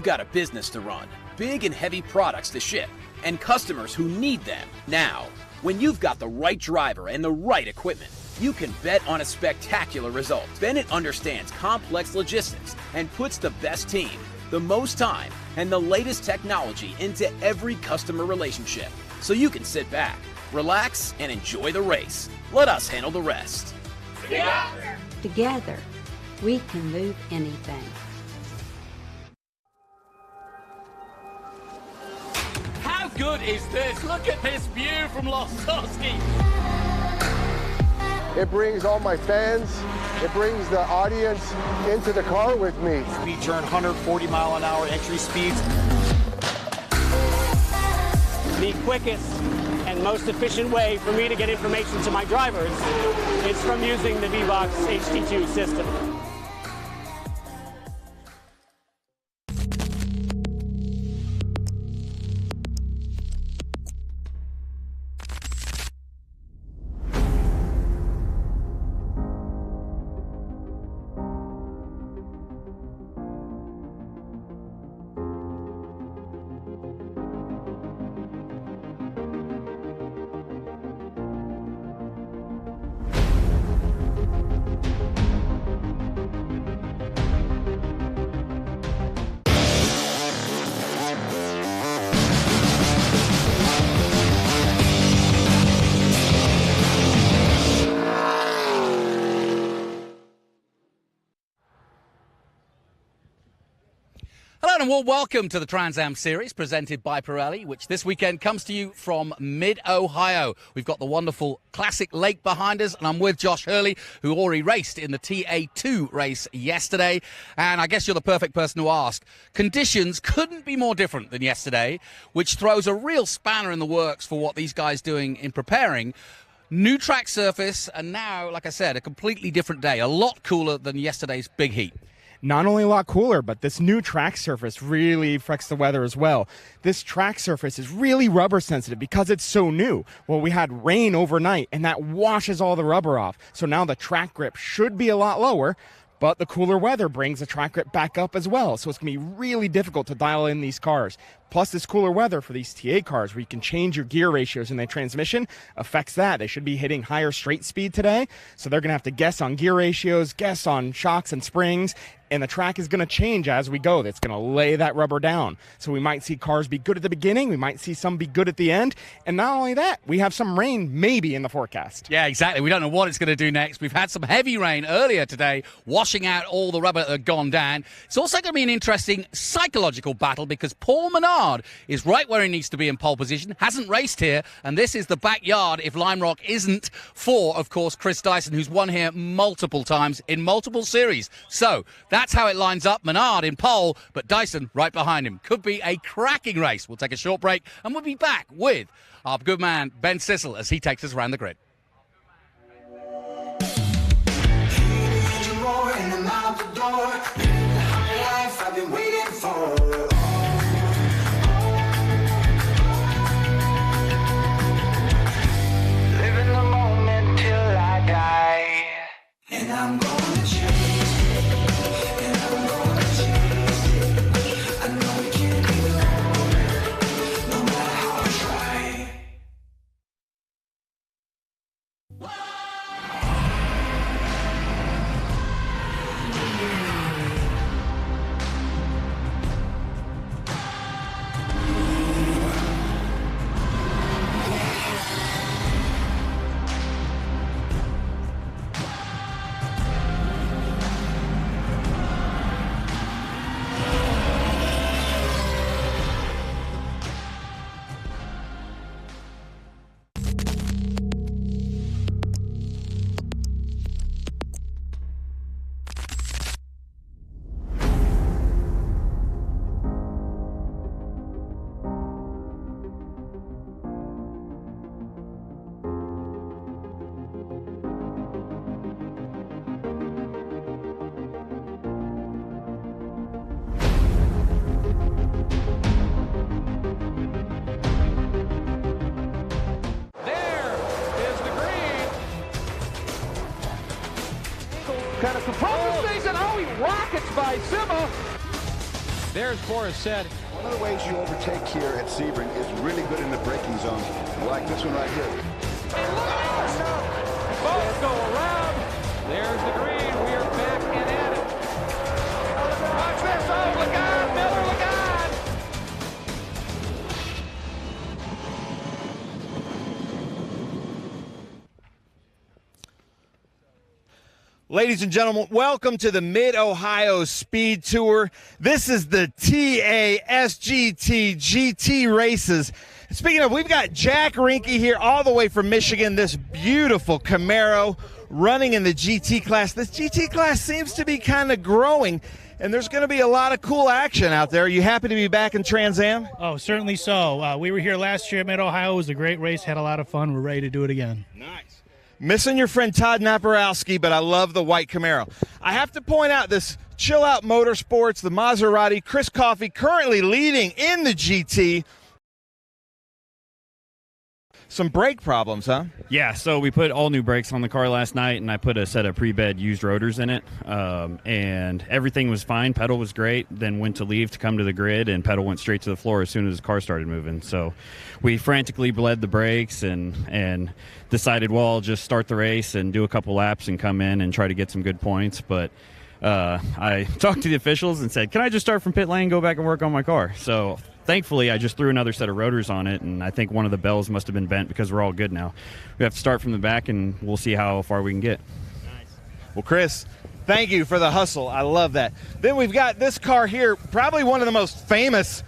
You've got a business to run, big and heavy products to ship, and customers who need them now. When you've got the right driver and the right equipment, you can bet on a spectacular result. Bennett understands complex logistics and puts the best team, the most time, and the latest technology into every customer relationship. So you can sit back, relax, and enjoy the race. Let us handle the rest. Together, we can move anything. How good is this? Look at this view from Lostowski. It brings all my fans, it brings the audience into the car with me. Speed turn 140-mile-an-hour entry speeds. The quickest and most efficient way for me to get information to my drivers is from using the V-Box HD2 system. Hello and a warm welcome to the Trans Am Series presented by Pirelli, which this weekend comes to you from Mid-Ohio. We've got the wonderful classic lake behind us, and I'm with Josh Hurley, who already raced in the TA2 race yesterday. And I guess you're the perfect person to ask. Conditions couldn't be more different than yesterday, which throws a real spanner in the works for what these guys doing in preparing. New track surface, and now, like I said, a completely different day, a lot cooler than yesterday's big heat. Not only a lot cooler, but this new track surface really affects the weather as well. This track surface is really rubber sensitive because it's so new. Well, we had rain overnight, and that washes all the rubber off. So now the track grip should be a lot lower, but the cooler weather brings the track grip back up as well. So it's going to be really difficult to dial in these cars. Plus, this cooler weather for these TA cars where you can change your gear ratios in the transmission affects that. They should be hitting higher straight speed today, so they're going to have to guess on gear ratios, guess on shocks and springs, and the track is going to change as we go. That's going to lay that rubber down. So we might see cars be good at the beginning, we might see some be good at the end, and not only that, we have some rain maybe in the forecast. Yeah, exactly. We don't know what it's going to do next. We've had some heavy rain earlier today, washing out all the rubber that had gone down. It's also going to be an interesting psychological battle because Paul Menard is right where he needs to be in pole position, hasn't raced here, and this is the backyard if Lime Rock isn't for, of course, Chris Dyson, who's won here multiple times in multiple series. So that's how it lines up. Menard in pole, but Dyson right behind him. Could be a cracking race. We'll take a short break, and we'll be back with our good man, Ben Sissel, as he takes us around the grid. And I'm gonna change, and I'm gonna change. I know it can't be long, no matter how I try. Kind of controls things, and he rockets by Zimmer. There's Forrest said. One of the ways you overtake here at Sebring is really good in the braking zone, like this one right here. Both go around. There's the green. We are back and at it. Watch this. Oh, look out, Miller, look out. Ladies and gentlemen, welcome to the Mid-Ohio SpeedTour. This is the TA SGT GT races. Speaking of, we've got Jack Rinke here all the way from Michigan, this beautiful Camaro running in the GT class. This GT class seems to be kind of growing, and there's going to be a lot of cool action out there. Are you happy to be back in Trans Am? Oh, certainly so. We were here last year at Mid-Ohio. It was a great race, had a lot of fun. We're ready to do it again. Nice. Missing your friend Todd Naparowski, but I love the white Camaro. I have to point out this Chill Out Motorsports, the Maserati, Chris Coffey currently leading in the GT. Some brake problems, huh? Yeah, so we put all new brakes on the car last night, and I put a set of pre-bed used rotors in it, and everything was fine. Pedal was great, then went to leave to come to the grid, and pedal went straight to the floor as soon as the car started moving. So we frantically bled the brakes and decided, well, I'll just start the race and do a couple laps and come in and try to get some good points. But I talked to the officials and said, can I just start from pit lane, go back and work on my car? So thankfully, I just threw another set of rotors on it, and I think one of the bells must have been bent because we're all good now. We have to start from the back, and we'll see how far we can get. Nice. Well, Chris, thank you for the hustle. I love that. Then we've got this car here, probably one of the most famous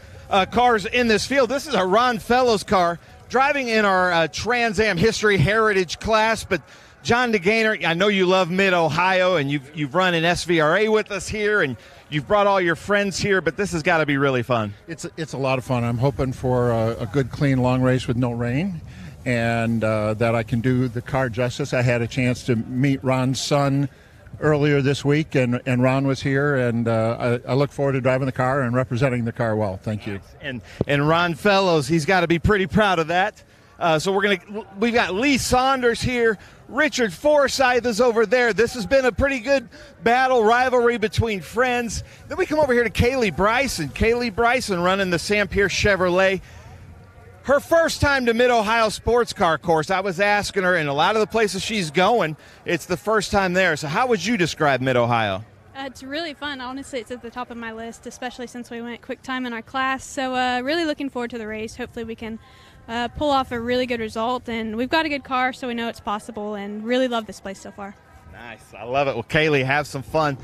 cars in this field. This is a Ron Fellows car, driving in our Trans Am History Heritage class, but John DeGainer, I know you love Mid-Ohio, and you've run an SVRA with us here, and you've brought all your friends here, but this has got to be really fun. It's a lot of fun. I'm hoping for a good, clean, long race with no rain, and that I can do the car justice. I had a chance to meet Ron's son earlier this week, and Ron was here, and I look forward to driving the car and representing the car well. Thank you. And Ron Fellows, he's got to be pretty proud of that. So we've got Lee Saunders here. Richard Forsyth is over there. This has been a pretty good battle, rivalry between friends. Then we come over here to Kaylee Bryson. Kaylee Bryson running the Sam Pierce Chevrolet. Her first time to Mid-Ohio Sports Car Course. I was asking her, in a lot of the places she's going, it's the first time there. So how would you describe Mid-Ohio? It's really fun. Honestly, it's at the top of my list, especially since we went quick time in our class. So really looking forward to the race. Hopefully we can pull off a really good result. And we've got a good car, so we know it's possible, and really love this place so far. Nice. I love it. Well, Kaylee, have some fun.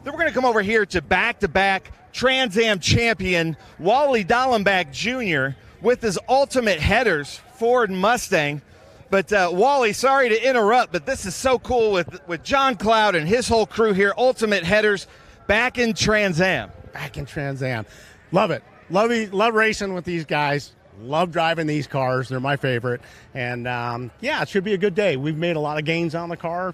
Then we're going to come over here to back-to-back Trans Am champion Wally Dallenbach Jr. with his Ultimate Headers Ford Mustang. But Wally, sorry to interrupt, but this is so cool with John Cloud and his whole crew here. Ultimate Headers back in Trans Am. Back in Trans Am. Love it. Love racing with these guys. Love driving these cars. They're my favorite. And, yeah, it should be a good day. We've made a lot of gains on the car,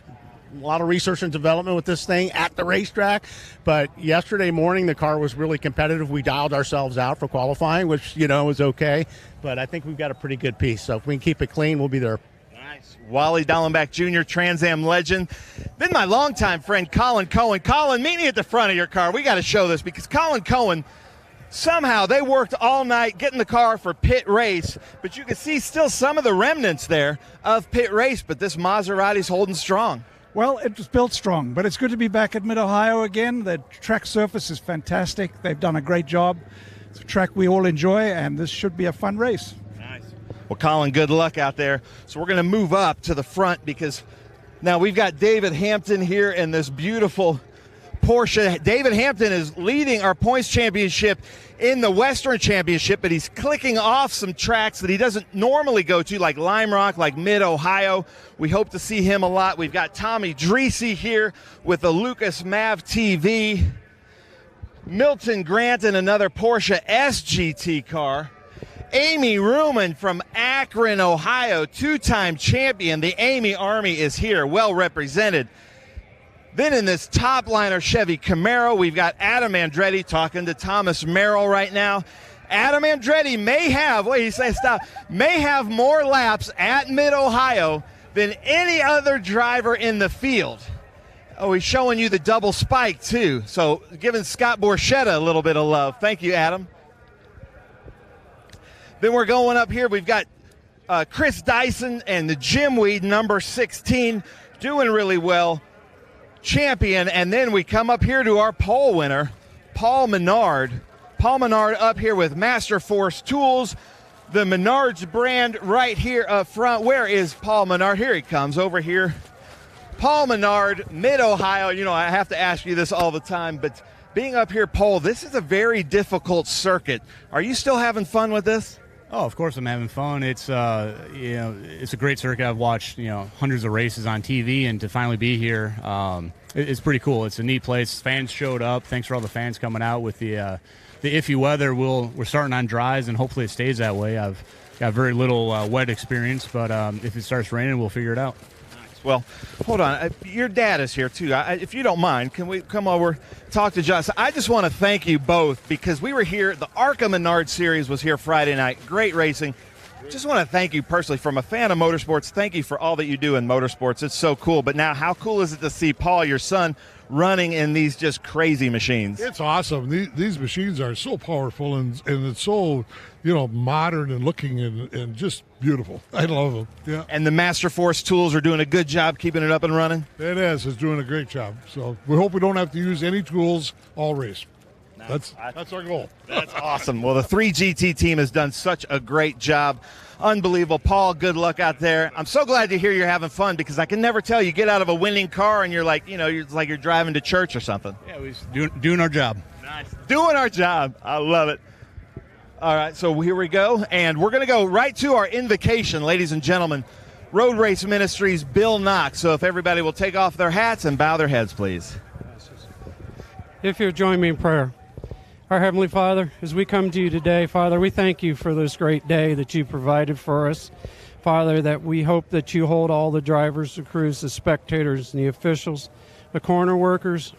a lot of research and development with this thing at the racetrack. But yesterday morning, the car was really competitive. We dialed ourselves out for qualifying, which, was okay. But I think we've got a pretty good piece. So if we can keep it clean, we'll be there. Nice. Wally Dallenbach Jr., Trans Am legend. Then my longtime friend, Colin Cohen. Colin, meet me at the front of your car. We got to show this because Colin Cohen, somehow they worked all night getting the car for pit race, but you can see still some of the remnants there of pit race, but this Maserati's holding strong. Well, it was built strong, but it's good to be back at Mid-Ohio again. The track surface is fantastic. They've done a great job. It's a track we all enjoy, and this should be a fun race. Nice. Well, Colin, good luck out there. So we're going to move up to the front because now we've got David Hampton here in this beautiful Porsche. David Hampton is leading our points championship in the Western Championship, but he's clicking off some tracks that he doesn't normally go to, like Lime Rock, like Mid-Ohio. We hope to see him a lot. We've got Tommy Dreesy here with the Lucas Mav TV. Milton Grant in another Porsche SGT car. Amy Ruman from Akron, Ohio, two-time champion. The Amy Army is here, well represented. Then in this top liner Chevy Camaro, we've got Adam Andretti talking to Thomas Merrill right now. Adam Andretti may have more laps at Mid-Ohio than any other driver in the field. Oh, he's showing you the double spike, too. So giving Scott Borchetta a little bit of love. Thank you, Adam. Then we're going up here. We've got Chris Dyson and the Jim Weed, number 16, doing really well. Champion. And then we come up here to our pole winner, Paul Menard. Paul Menard up here with Master Force Tools, the Menard's brand right here up front. Where is Paul Menard? Here he comes over here. Paul Menard, Mid-Ohio. You know, I have to ask you this all the time, but being up here, Paul, this is a very difficult circuit. Are you still having fun with this? Oh, of course I'm having fun. It's it's a great circuit. I've watched hundreds of races on TV, and to finally be here, it's pretty cool. It's a neat place. Fans showed up. Thanks for all the fans coming out with the iffy weather. We're starting on dries, and hopefully it stays that way. I've got very little wet experience, but if it starts raining, we'll figure it out. Well, hold on. Your dad is here, too. If you don't mind, can we come over, talk to John? I just want to thank you both because we were here. The ARCA Menard Series was here Friday night. Great racing. Just want to thank you personally from a fan of motorsports. Thank you for all that you do in motorsports. It's so cool. But now how cool is it to see Paul, your son, running in these just crazy machines? It's awesome. These machines are so powerful and it's so, modern and looking and just beautiful. I love them. Yeah. And the Master Force Tools are doing a good job keeping it up and running? It is. It's doing a great job. So we hope we don't have to use any tools all race. That's our goal. That's awesome. Well, the 3GT team has done such a great job. Unbelievable. Paul, good luck out there. I'm so glad to hear you're having fun because I can never tell. You get out of a winning car and you're like, it's like you're driving to church or something. Yeah, we're doing our job. Nice. Doing our job. I love it. All right, so here we go. And we're going to go right to our invocation, ladies and gentlemen. Road Race Ministries, Bill Knox. So if everybody will take off their hats and bow their heads, please. If you'll join me in prayer. Our Heavenly Father, as we come to you today, Father, we thank you for this great day that you provided for us. Father, that we hope that you hold all the drivers, the crews, the spectators, and the officials, the corner workers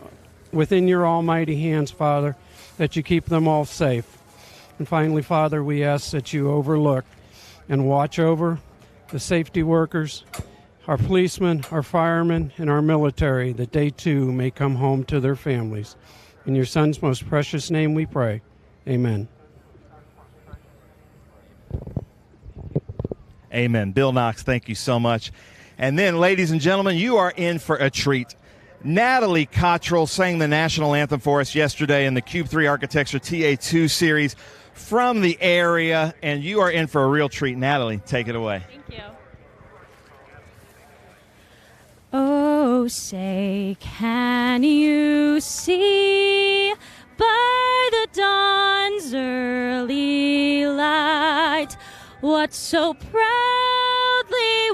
within your almighty hands, Father, that you keep them all safe. And finally, Father, we ask that you overlook and watch over the safety workers, our policemen, our firemen, and our military, that they too may come home to their families. In your Son's most precious name we pray. Amen. Amen. Bill Knox, thank you so much. And then, ladies and gentlemen, you are in for a treat. Natalie Cottrell sang the national anthem for us yesterday in the Cube 3 Architecture TA2 series from the area, and you are in for a real treat. Natalie, take it away. Thank you. Oh, say, can you see by the dawn's early light what so proudly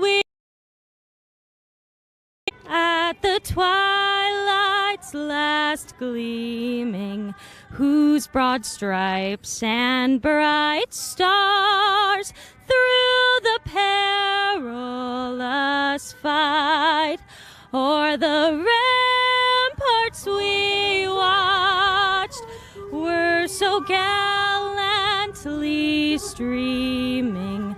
we at the twilight's last gleaming, whose broad stripes and bright stars through the perilous fight o'er the ramparts we watched were so gallantly streaming,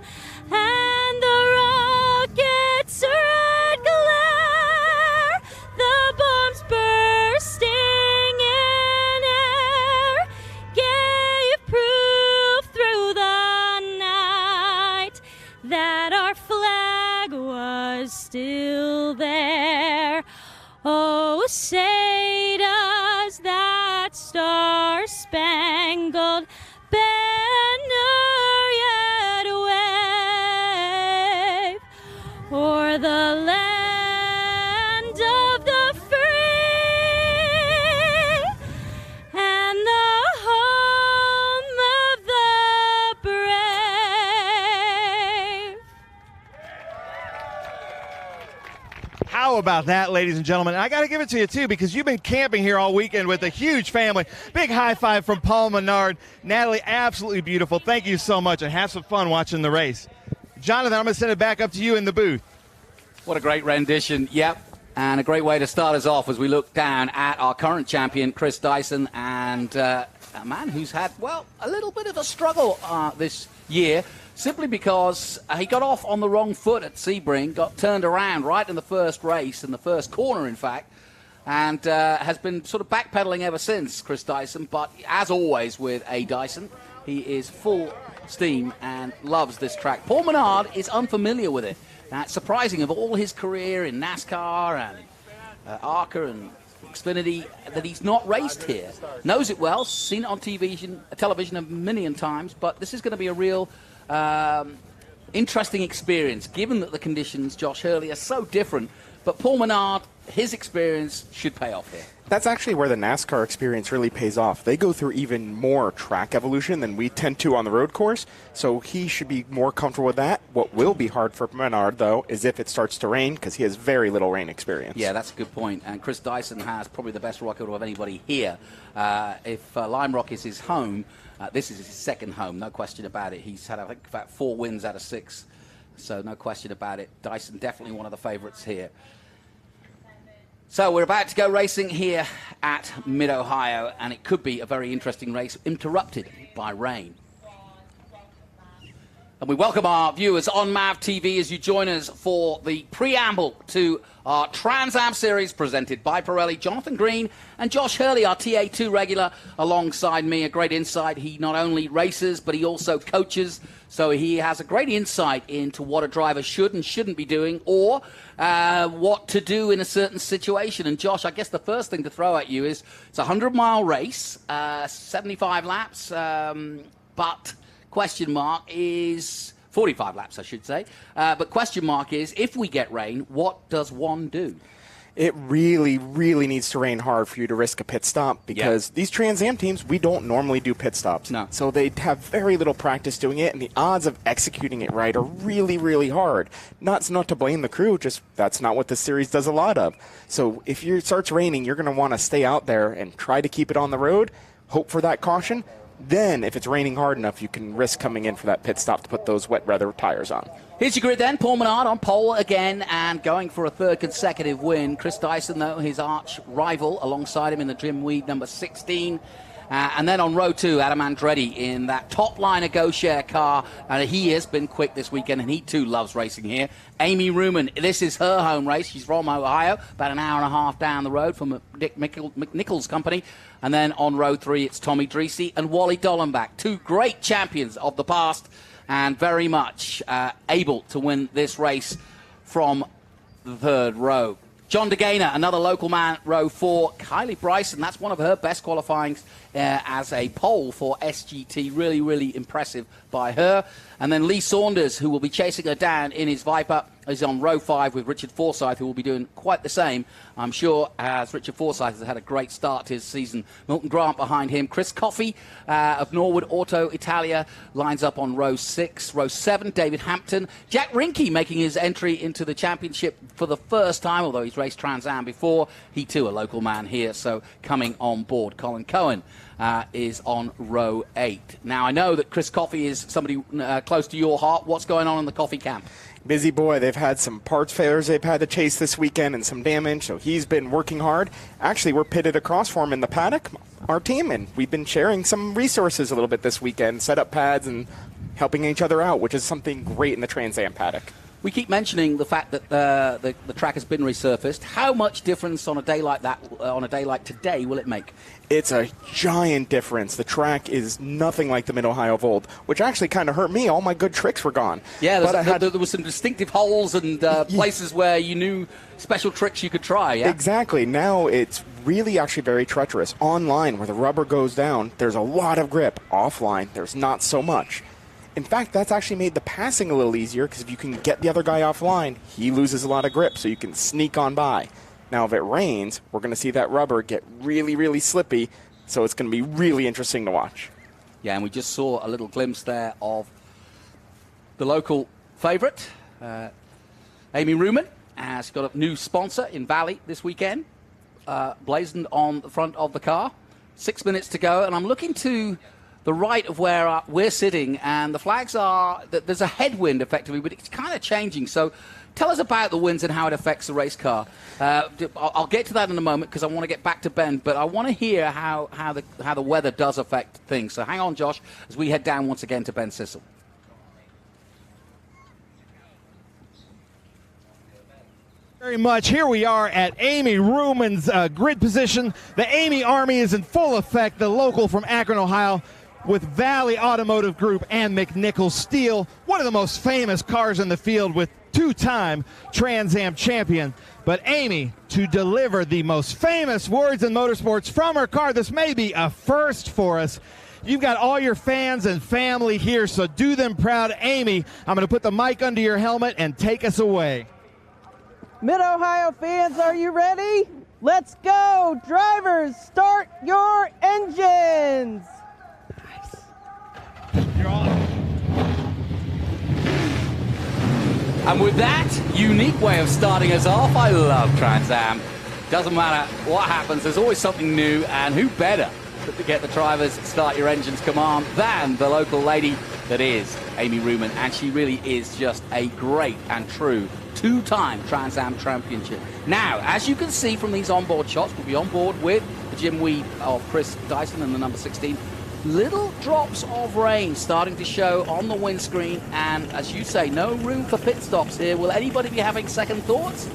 and the rockets' red glare, the bombs bursting in air, gave proof through the night that our flag was still there. Oh, say does that star-spangled banner yet wave o'er the land of the free and the home of the brave? How about that, ladies and gentlemen? I got to give it to you, too, because you've been camping here all weekend with a huge family. Big high five from Paul Menard. Natalie, absolutely beautiful. Thank you so much, and have some fun watching the race. Jonathan, I'm going to send it back up to you in the booth. What a great rendition. Yep. And a great way to start us off as we look down at our current champion, Chris Dyson, and a man who's had, well, a little bit of a struggle this year, simply because he got off on the wrong foot at Sebring, got turned around right in the first race, in the first corner, in fact, and has been sort of backpedaling ever since, Chris Dyson. But as always with A. Dyson, he is full steam and loves this track. Paul Menard is unfamiliar with it. Now, it's surprising, of all his career in NASCAR and ARCA and Xfinity, that he's not raced here. Knows it well, seen it on television a million times, but this is going to be a real interesting experience, given that the conditions, Josh Hurley, are so different. But Paul Menard, his experience should pay off here. That's actually where the NASCAR experience really pays off. They go through even more track evolution than we tend to on the road course, so he should be more comfortable with that. What will be hard for Menard, though, is if it starts to rain, because he has very little rain experience. Yeah, that's a good point. And Chris Dyson has probably the best record of anybody here. If Lime Rock is his home, this is his second home, no question about it. He's had, I think, about 4 wins out of 6, so no question about it. Dyson definitely one of the favorites here. So we're about to go racing here at Mid-Ohio, and it could be a very interesting race, interrupted by rain. And we welcome our viewers on MAV TV as you join us for the preamble to our Trans Am Series presented by Pirelli. Jonathan Green and Josh Hurley, our TA2 regular, alongside me. A great insight. He not only races, but he also coaches. So he has a great insight into what a driver should and shouldn't be doing, or what to do in a certain situation. And Josh, I guess the first thing to throw at you is it's a 100-mile race, 75 laps, but question mark is 45 laps, I should say. But question mark is, if we get rain, what does one do? It really, really needs to rain hard for you to risk a pit stop, because these Trans Am teams, we don't normally do pit stops. No. So they have very little practice doing it, and the odds of executing it right are really, really hard. Not to blame the crew, just that's not what this series does a lot of. So if it starts raining, you're going to want to stay out there and try to keep it on the road, hope for that caution. Then, if it's raining hard enough, you can risk coming in for that pit stop to put those wet weather tires on. Here's your grid then. Paul Menard on pole again and going for a third consecutive win. Chris Dyson, though, his arch rival, alongside him in the Jim Weed number 16. And then on row 2, Adam Andretti in that top line of Go Share car. And he has been quick this weekend, and he too loves racing here. Amy Ruman, this is her home race. She's from Ohio, about an hour and a half down the road from Dick McNichols' company. And then on row 3, it's Tommy Dreesy and Wally Dollenbach, 2 great champions of the past, and very much able to win this race from the third row. John DeGainer, another local man, row 4. Kylie Bryson, that's one of her best qualifyings as a pole for SGT. Really, really impressive by her. And then Lee Saunders, who will be chasing her down in his Viper, is on row 5 with Richard Forsyth, who will be doing quite the same, I'm sure, as Richard Forsyth has had a great start to his season. Milton Grant behind him. Chris Coffey of Norwood Auto Italia lines up on row 6. Row 7, David Hampton. Jack Rinke making his entry into the championship for the first time, although he's raced Trans Am before. He too a local man here, so coming on board. Colin Cohen is on row 8. Now, I know that Chris Coffey is somebody close to your heart. What's going on in the Coffey camp? Busy boy. They've had some parts failures they've had to chase this weekend and some damage, so he's been working hard. Actually, we're pitted across for him in the paddock, our team, and we've been sharing some resources a little bit this weekend, set up pads and helping each other out, which is something great in the Trans Am paddock. We keep mentioning the fact that the track has been resurfaced. How much difference on a day like that, on a day like today, will it make? It's a giant difference. The track is nothing like the Mid-Ohio of old, which actually kind of hurt me. All my good tricks were gone. Yeah, there were some distinctive holes and places where you knew special tricks you could try, yeah? Exactly. Now it's really actually very treacherous. Online, where the rubber goes down, there's a lot of grip. Offline, there's not so much. In fact, that's actually made the passing a little easier, because if you can get the other guy offline, he loses a lot of grip, so you can sneak on by. Now, if it rains, we're going to see that rubber get really, really slippy, so it's going to be really interesting to watch. Yeah, and we just saw a little glimpse there of the local favourite, Amy Ruman, has got a new sponsor in Valley this weekend, blazoned on the front of the car. 6 minutes to go, and I'm looking to the right of where we're sitting, and the flags are, there's a headwind effectively, but it's kind of changing. So tell us about the winds and how it affects the race car. I'll get to that in a moment because I want to get back to Ben, but I want to hear how the weather does affect things. So hang on, Josh, as we head down once again to Ben Sissel. Very much. Here we are at Amy Ruman's grid position. The Amy Army is in full effect. The local from Akron, Ohio, with Valley Automotive Group and McNichol Steel, one of the most famous cars in the field with two-time Trans Am champion. But Amy, to deliver the most famous words in motorsports from her car, this may be a first for us. You've got all your fans and family here, so do them proud. Amy, I'm going to put the mic under your helmet and take us away. Mid-Ohio fans, are you ready? Let's go! Drivers, start your engines! And with that unique way of starting us off, I love Trans Am. Doesn't matter what happens, there's always something new, and who better to get the drivers start your engines command than the local lady that is Amy Ruman, and she really is just a great and true two-time Trans Am championship. Now, as you can see from these onboard shots, we'll be on board with the Jim Weed of Chris Dyson and the number 16. Little drops of rain starting to show on the windscreen, and as you say, no room for pit stops here. Will anybody be having second thoughts?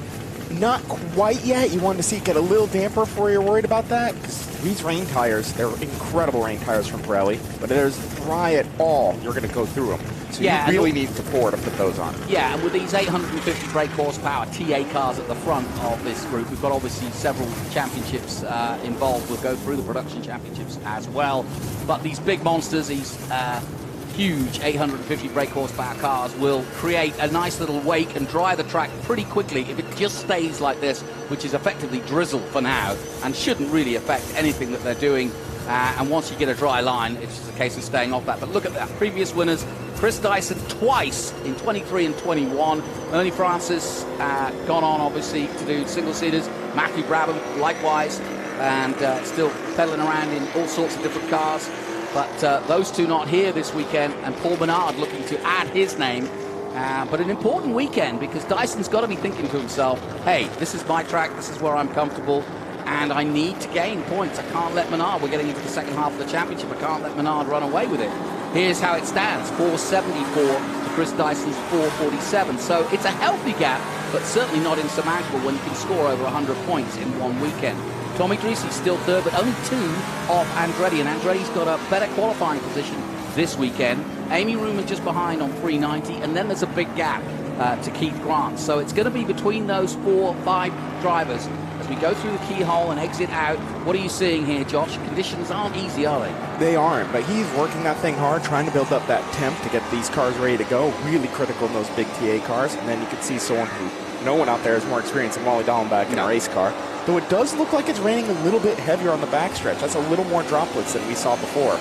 Not quite yet. You wanted to see it get a little damper before you're worried about that, because these rain tires, they're incredible rain tires from Pirelli, but if there's dry at all, you're going to go through them. So you really need to pour to put those on. Yeah, and with these 850 brake horsepower TA cars at the front of this group, we've got obviously several championships involved. We'll go through the production championships as well. But these big monsters, these huge 850 brake horsepower cars will create a nice little wake and dry the track pretty quickly if it just stays like this, which is effectively drizzle for now and shouldn't really affect anything that they're doing. And once you get a dry line, it's just a case of staying off that. But look at that. Previous winners, Chris Dyson twice in 23 and 21. Ernie Francis gone on, obviously, to do single-seaters. Matthew Brabham, likewise, and still pedaling around in all sorts of different cars. But those two not here this weekend, and Paul Menard looking to add his name. But an important weekend, because Dyson's got to be thinking to himself, hey, this is my track, this is where I'm comfortable, and I need to gain points. I can't let Menard, we're getting into the second half of the championship, I can't let Menard run away with it. Here's how it stands, 474 to Chris Dyson's 447. So it's a healthy gap, but certainly not insurmountable when you can score over 100 points in one weekend. Tommy Dreesy still third, but only 2 off Andretti, and Andretti's got a better qualifying position this weekend. Amy Ruman just behind on 390, and then there's a big gap to Keith Grant. So it's going to be between those 4 or 5 drivers as we go through the keyhole and exit out. What are you seeing here, Josh? Conditions aren't easy, are they? They aren't, but he's working that thing hard, trying to build up that temp to get these cars ready to go. Really critical in those big TA cars, and then you can see someone who, no one out there has more experience than Wally Dallenbach in a race car. Though it does look like it's raining a little bit heavier on the backstretch. That's a little more droplets than we saw before.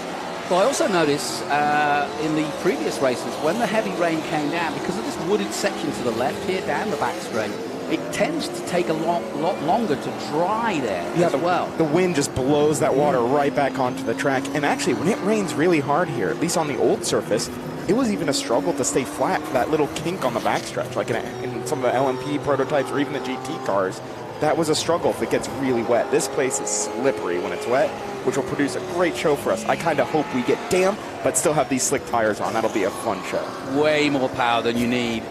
Well, I also noticed in the previous races, when the heavy rain came down, because of this wooded section to the left here down the back straight, it tends to take a lot longer to dry there as well. The wind just blows that water right back onto the track. And actually, when it rains really hard here, at least on the old surface, it was even a struggle to stay flat for that little kink on the backstretch, like in some of the LMP prototypes or even the GT cars. That was a struggle if it gets really wet. This place is slippery when it's wet, which will produce a great show for us. I kind of hope we get damp, but still have these slick tires on. That'll be a fun show. Way more power than you need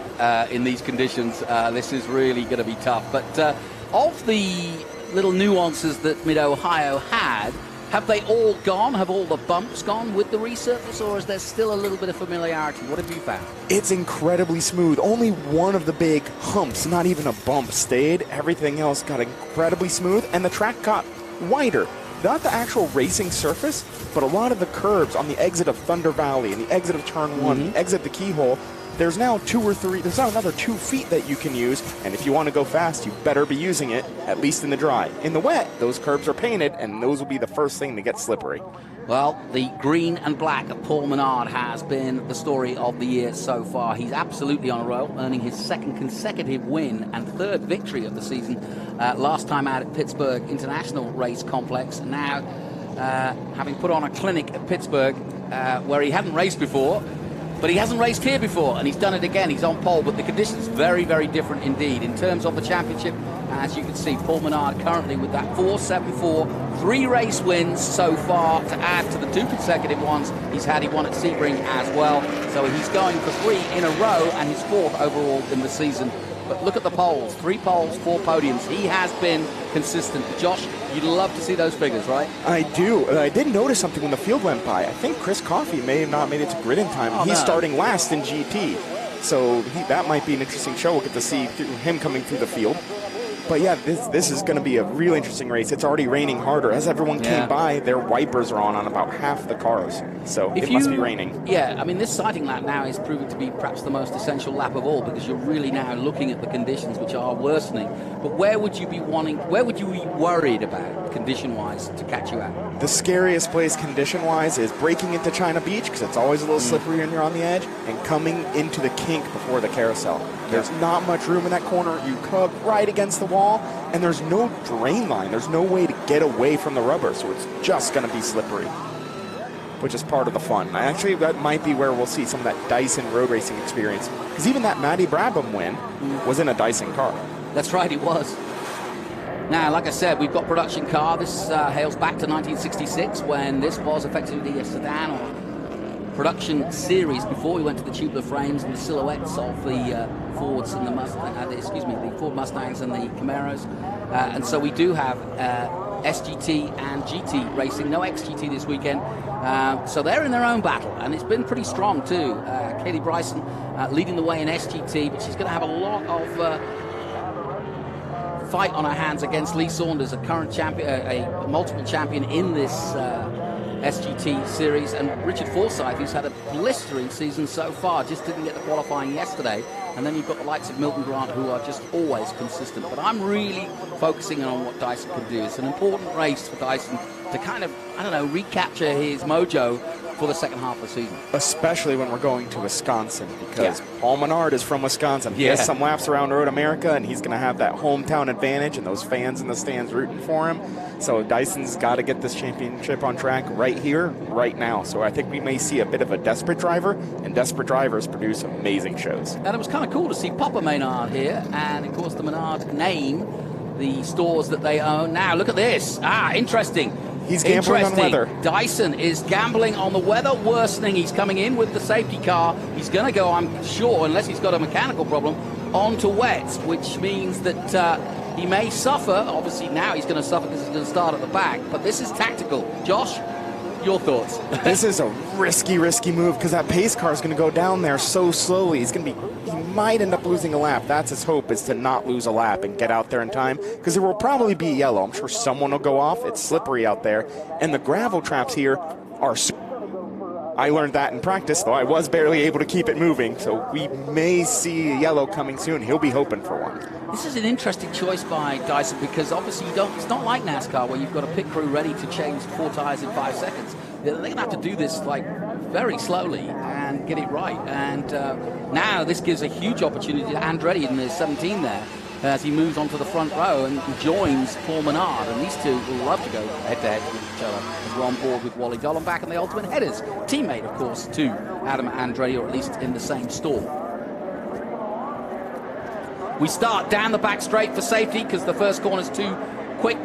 in these conditions. This is really going to be tough. But of the little nuances that Mid-Ohio had, have they all gone? Have all the bumps gone with the resurface, or is there still a little bit of familiarity? What have you found? It's incredibly smooth. Only one of the big humps, not even a bump, stayed. Everything else got incredibly smooth, and the track got wider. Not the actual racing surface, but a lot of the curbs on the exit of Thunder Valley and the exit of Turn 1, the exit the keyhole. There's now 2 or 3, there's now another 2 feet that you can use, and if you want to go fast, you better be using it, at least in the dry. In the wet, those curbs are painted, and those will be the first thing to get slippery. Well, the green and black of Paul Menard has been the story of the year so far. He's absolutely on a roll, earning his 2nd consecutive win and 3rd victory of the season. Last time out at Pittsburgh International Race Complex. Now, having put on a clinic at Pittsburgh where he hadn't raced before, but he hasn't raced here before, and he's done it again. He's on pole, but the conditions very, very different indeed. In terms of the championship, as you can see, Paul Menard currently with that 4.74, 3 race wins so far to add to the 2 consecutive ones he's had. He won at Sebring as well. So he's going for 3 in a row, and his 4th overall in the season. But look at the polls. 3 polls, 4 podiums. He has been consistent. Josh, you'd love to see those figures, right? I do. I did notice something when the field went by. I think Chris Coffey may have not made it to grid in time. He's starting last in GT. So that might be an interesting show. We'll get to see him coming through the field. But yeah, this is going to be a real interesting race. It's already raining harder. As everyone came by, their wipers are on about half the cars. So it must be raining. Yeah, I mean, this sighting lap now is proving to be perhaps the most essential lap of all, because you're really now looking at the conditions, which are worsening. But where would you be worried about condition-wise to catch you out? The scariest place condition-wise is breaking into China Beach, because it's always a little slippery when you're on the edge, and coming into the kink before the carousel. There's not much room in that corner. You come right against the wall, and there's no drain line. There's no way to get away from the rubber, so it's just going to be slippery, which is part of the fun. Actually, that might be where we'll see some of that Dyson road racing experience, because even that Matty Brabham win was in a Dyson car. That's right, it was. Now, like I said, we've got production car. This hails back to 1966, when this was effectively a sedan or production series before we went to the tubular frames and the silhouettes of the Fords and the the Ford Mustangs and the Camaros. And so we do have SGT and GT racing. No XGT this weekend. So they're in their own battle, and it's been pretty strong too. Kaylee Bryson leading the way in SGT, but she's going to have a lot of fight on her hands against Lee Saunders, a current champion, a multiple champion in this SGT series, and Richard Forsyth, who's had a blistering season so far, just didn't get the qualifying yesterday. And then you've got the likes of Milton Grant, who are just always consistent. But I'm really focusing on what Dyson can do. It's an important race for Dyson to kind of, I don't know, recapture his mojo for the second half of the season. Especially when we're going to Wisconsin, because Paul Menard is from Wisconsin. He has some laps around Road America, and he's going to have that hometown advantage and those fans in the stands rooting for him. So Dyson's got to get this championship on track right here, right now. So I think we may see a bit of a desperate driver, and desperate drivers produce amazing shows. And it was kind of cool to see Papa Menard here, and of course the Menard name, the stores that they own. Now look at this. Interesting. He's gambling on weather. Dyson is gambling on the weather worsening. He's coming in with the safety car. He's going to go, I'm sure, unless he's got a mechanical problem, onto wet, which means that he may suffer. Obviously now he's going to suffer because he's going to start at the back. But this is tactical. Josh, your thoughts? This is a risky move, because that pace car is going to go down there so slowly. He might end up losing a lap. That's his hope, is to not lose a lap and get out there in time, because there will probably be yellow. I'm sure someone will go off. It's slippery out there, and the gravel traps here are I learned that in practice, though I was barely able to keep it moving, so we may see yellow coming soon. He'll be hoping for one. This is an interesting choice by Dyson, because obviously it's not like NASCAR where you've got a pit crew ready to change 4 tires in 5 seconds. They're going to have to do this like very slowly and get it right. And now this gives a huge opportunity to Andretti in the 17 there, as he moves onto the front row and joins Paul Menard. And these two will love to go head-to-head with each other, as we're on board with Wally Gollenbach and the Ultimate Headers, teammate, of course, to Adam Andretti, or at least in the same stall. We start down the back straight for safety, because the first corner's too quick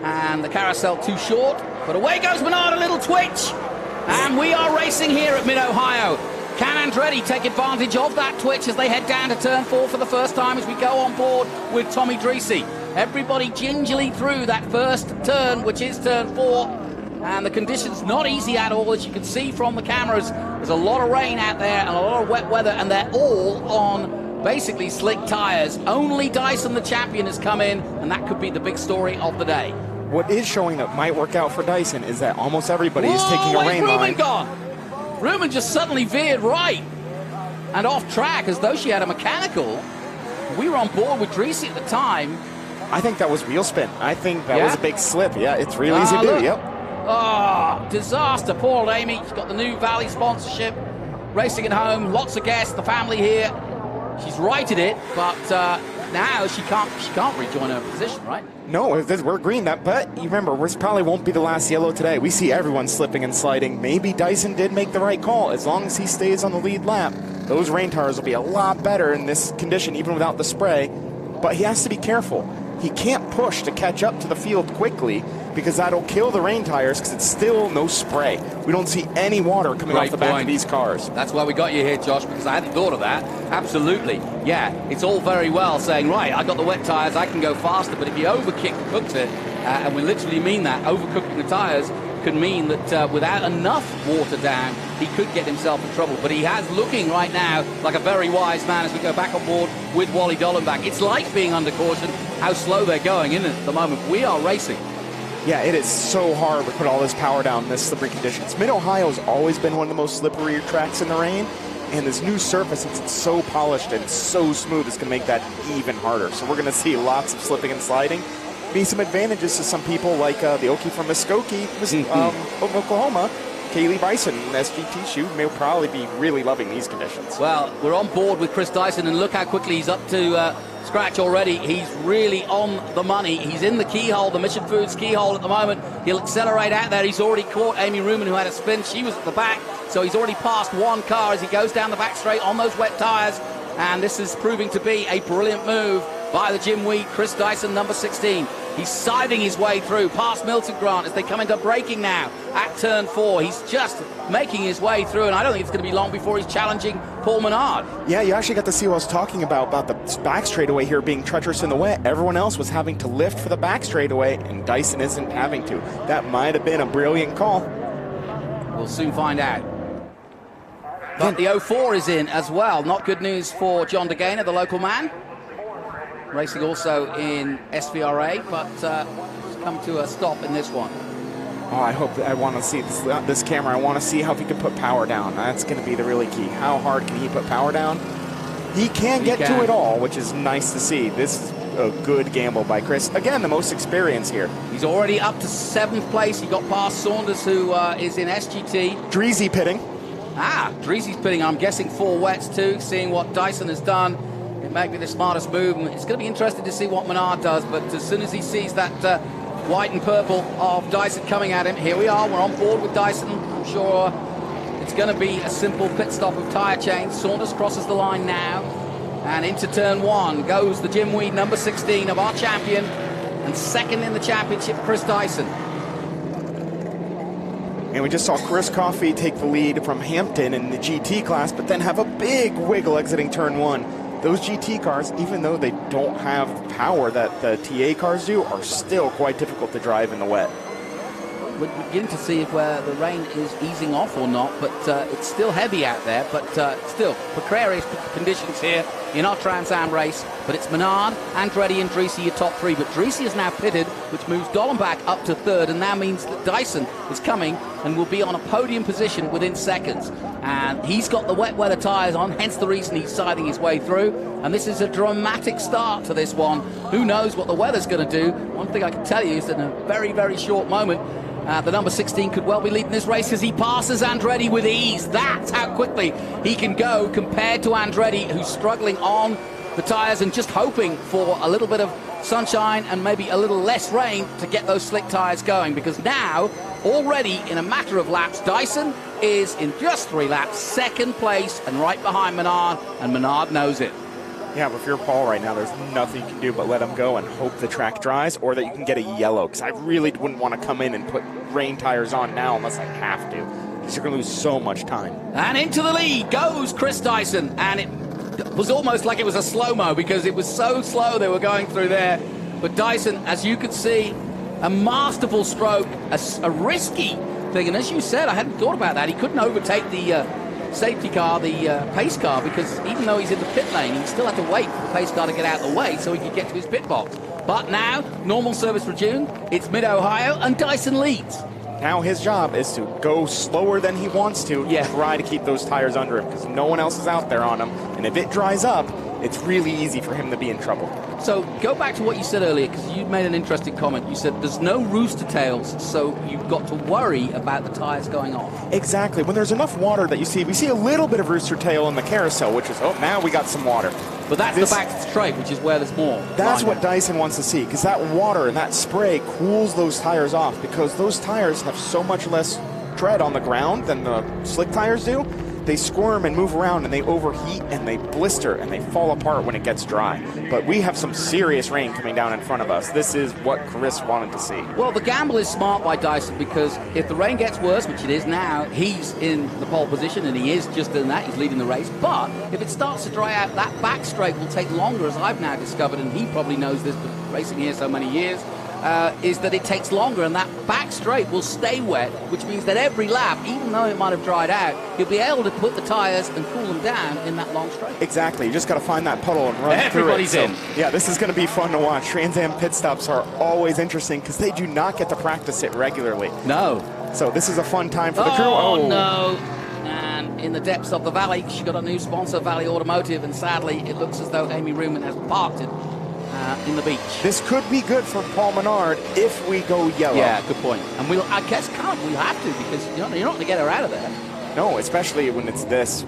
and the carousel too short. But away goes Menard, a little twitch. And we are racing here at Mid-Ohio. Can Andretti take advantage of that twitch as they head down to turn 4 for the first time, as we go on board with Tommy Dreesy? Everybody gingerly through that first turn, which is turn 4. And the conditions not easy at all, as you can see from the cameras. There's a lot of rain out there and a lot of wet weather, and they're all on basically slick tires. Only Dyson, the champion, has come in, and that could be the big story of the day. What is showing that might work out for Dyson is that almost everybody is taking a rain line. Gone? Ruman just suddenly veered right and off track, as though she had a mechanical. We were on board with Dreesy at the time. I think that was wheel spin. I think that was a big slip. Yeah, it's real easy to do. Yep. Oh, disaster. Poor old Amy. She's got the new Valley sponsorship. Racing at home. Lots of guests. The family here. She's righted it, but now she can't rejoin her position, right? No, we're green. But you remember, this probably won't be the last yellow today. We see everyone slipping and sliding. Maybe Dyson did make the right call. As long as he stays on the lead lap, those rain tires will be a lot better in this condition, even without the spray. But he has to be careful. He can't push to catch up to the field quickly, because that'll kill the rain tires because it's still no spray. We don't see any water coming off the back of these cars. That's why we got you here, Josh, because I hadn't thought of that. Absolutely. Yeah, it's all very well saying, right, I got the wet tires, I can go faster, but if you overcook it, and we literally mean that, overcooking the tires could mean that without enough water down, he could get himself in trouble. But he has looking right now like a very wise man as we go back on board with Wally Dollenbach. It's like being under caution, how slow they're going, isn't it, at the moment? We are racing. Yeah, it is so hard to put all this power down in this slippery conditions. Mid-Ohio's always been one of the most slippery tracks in the rain, and this new surface, it's so polished and so smooth, it's going to make that even harder. So we're going to see lots of slipping and sliding. Be some advantages to some people like the Okie from Muskogee, Oklahoma. Kaylee Bison in the SGT shoe may probably be really loving these conditions. Well, we're on board with Chris Dyson, and look how quickly he's up to scratch already. He's really on the money. He's in the keyhole, the Mission Foods keyhole at the moment. He'll accelerate out there. He's already caught Amy Ruman, who had a spin. She was at the back, so he's already passed one car as he goes down the back straight on those wet tires. And this is proving to be a brilliant move by the Jim Wheat, Chris Dyson, number 16. He's siding his way through past Milton Grant as they come into braking now at turn 4. He's just making his way through, and I don't think it's going to be long before he's challenging Paul Menard. Yeah, you actually got to see what I was talking about the back straightaway here being treacherous in the wet. Everyone else was having to lift for the back straightaway, and Dyson isn't having to. That might have been a brilliant call. We'll soon find out. But the 04 is in as well. Not good news for John DeGainer, the local man. Racing also in SVRA, but come to a stop in this one. Oh, I want to see this camera. I want to see how he can put power down. That's going to be the really key. How hard can he put power down? He can get to it all, which is nice to see. This is a good gamble by Chris. Again, the most experience here. He's already up to 7th place. He got past Saunders, who is in SGT. Dreezy pitting. Dreezy's pitting. I'm guessing 4 wets too, seeing what Dyson has done. It might be the smartest move. It's going to be interesting to see what Menard does, but as soon as he sees that white and purple of Dyson coming at him, here we are. We're on board with Dyson. I'm sure it's going to be a simple pit stop of tyre change. Saunders crosses the line now, and into turn 1 goes the Jim Weed, number 16 of our champion, and second in the championship, Chris Dyson. And we just saw Chris Coffey take the lead from Hampton in the GT class, but then have a big wiggle exiting turn 1. Those GT cars, even though they don't have power that the TA cars do, are still quite difficult to drive in the wet. We're beginning to see where the rain is easing off or not, but it's still heavy out there, but still precarious conditions here in our Trans Am race. But it's Menard, Andretti and Dreezy, your top 3, but Dreezy is now pitted, which moves Dollenbach up to 3rd, and now means that Dyson is coming and will be on a podium position within seconds. And he's got the wet weather tyres on, hence the reason he's siding his way through. And this is a dramatic start to this one. Who knows what the weather's going to do? One thing I can tell you is that in a very, very short moment, the number 16 could well be leading this race as he passes Andretti with ease. That's how quickly he can go compared to Andretti, who's struggling on the tyres and just hoping for a little bit of sunshine and maybe a little less rain to get those slick tyres going. Because now, already in a matter of laps, Dyson is in just 3 laps, 2nd place and right behind Menard, and Menard knows it. Yeah, but if you're Paul right now, there's nothing you can do but let him go and hope the track dries, or that you can get a yellow, because I really wouldn't want to come in and put rain tires on now unless I have to, because you're going to lose so much time. And into the lead goes Chris Dyson, and it was almost like it was a slow-mo because it was so slow they were going through there. But Dyson, as you could see, a masterful stroke, a risky thing, and as you said, I hadn't thought about that. He couldn't overtake the safety car, the pace car, because even though he's in the pit lane, he still had to wait for the pace car to get out of the way so he could get to his pit box. But now, normal service resumed, it's Mid-Ohio, and Dyson leads. Now his job is to go slower than he wants to, try to keep those tires under him, because no one else is out there on him, and if it dries up, it's really easy for him to be in trouble. So go back to what you said earlier, because you made an interesting comment. You said there's no rooster tails, so you've got to worry about the tires going off. Exactly. When there's enough water that we see a little bit of rooster tail in the carousel, which is, now we got some water. But that's the back straight, which is where there's more. That's what Dyson wants to see, because that water and that spray cools those tires off, because those tires have so much less tread on the ground than the slick tires do, they squirm and move around, and they overheat, and they blister, and they fall apart when it gets dry. But we have some serious rain coming down in front of us. This is what Chris wanted to see. Well, the gamble is smart by Dyson, because if the rain gets worse, which it is now, he's in the pole position, and he is just doing that. He's leading the race. But if it starts to dry out, that back straight will take longer, as I've now discovered, and he probably knows this, but racing here so many years, is that it takes longer, and that back straight will stay wet, which means that every lap, even though it might have dried out, you'll be able to put the tires and cool them down in that long straight. Exactly. You just got to find that puddle and run Everybody's through it. in. So, yeah, this is going to be fun to watch. Trans Am pit stops are always interesting because they do not get to practice it regularly. No. So this is a fun time for the crew. Oh, no. And in the depths of the valley, she got a new sponsor, Valley Automotive, and sadly, it looks as though Amy Ruman has parked it in the beach. This could be good for Paul Menard if we go yellow. Yeah, good point. And we'll have to, because you're not going to get her out of there. No, especially when it's this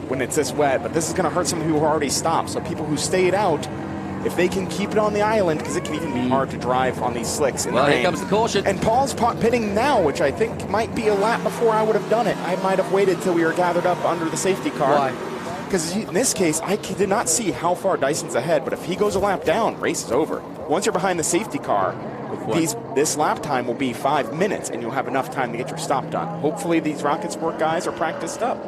wet. But this is going to hurt some who have already stopped. So people who stayed out, if they can keep it on the island, because it can even be hard to drive on these slicks in the rain. Here comes the caution. And Paul's pitting now, which I think might be a lap before I would have done it. I might have waited till we were gathered up under the safety car. Why? Because in this case, I did not see how far Dyson's ahead, but if he goes a lap down, race is over. Once you're behind the safety car, this lap time will be 5 minutes, and you'll have enough time to get your stop done. Hopefully these Rocket Sport guys are practiced up.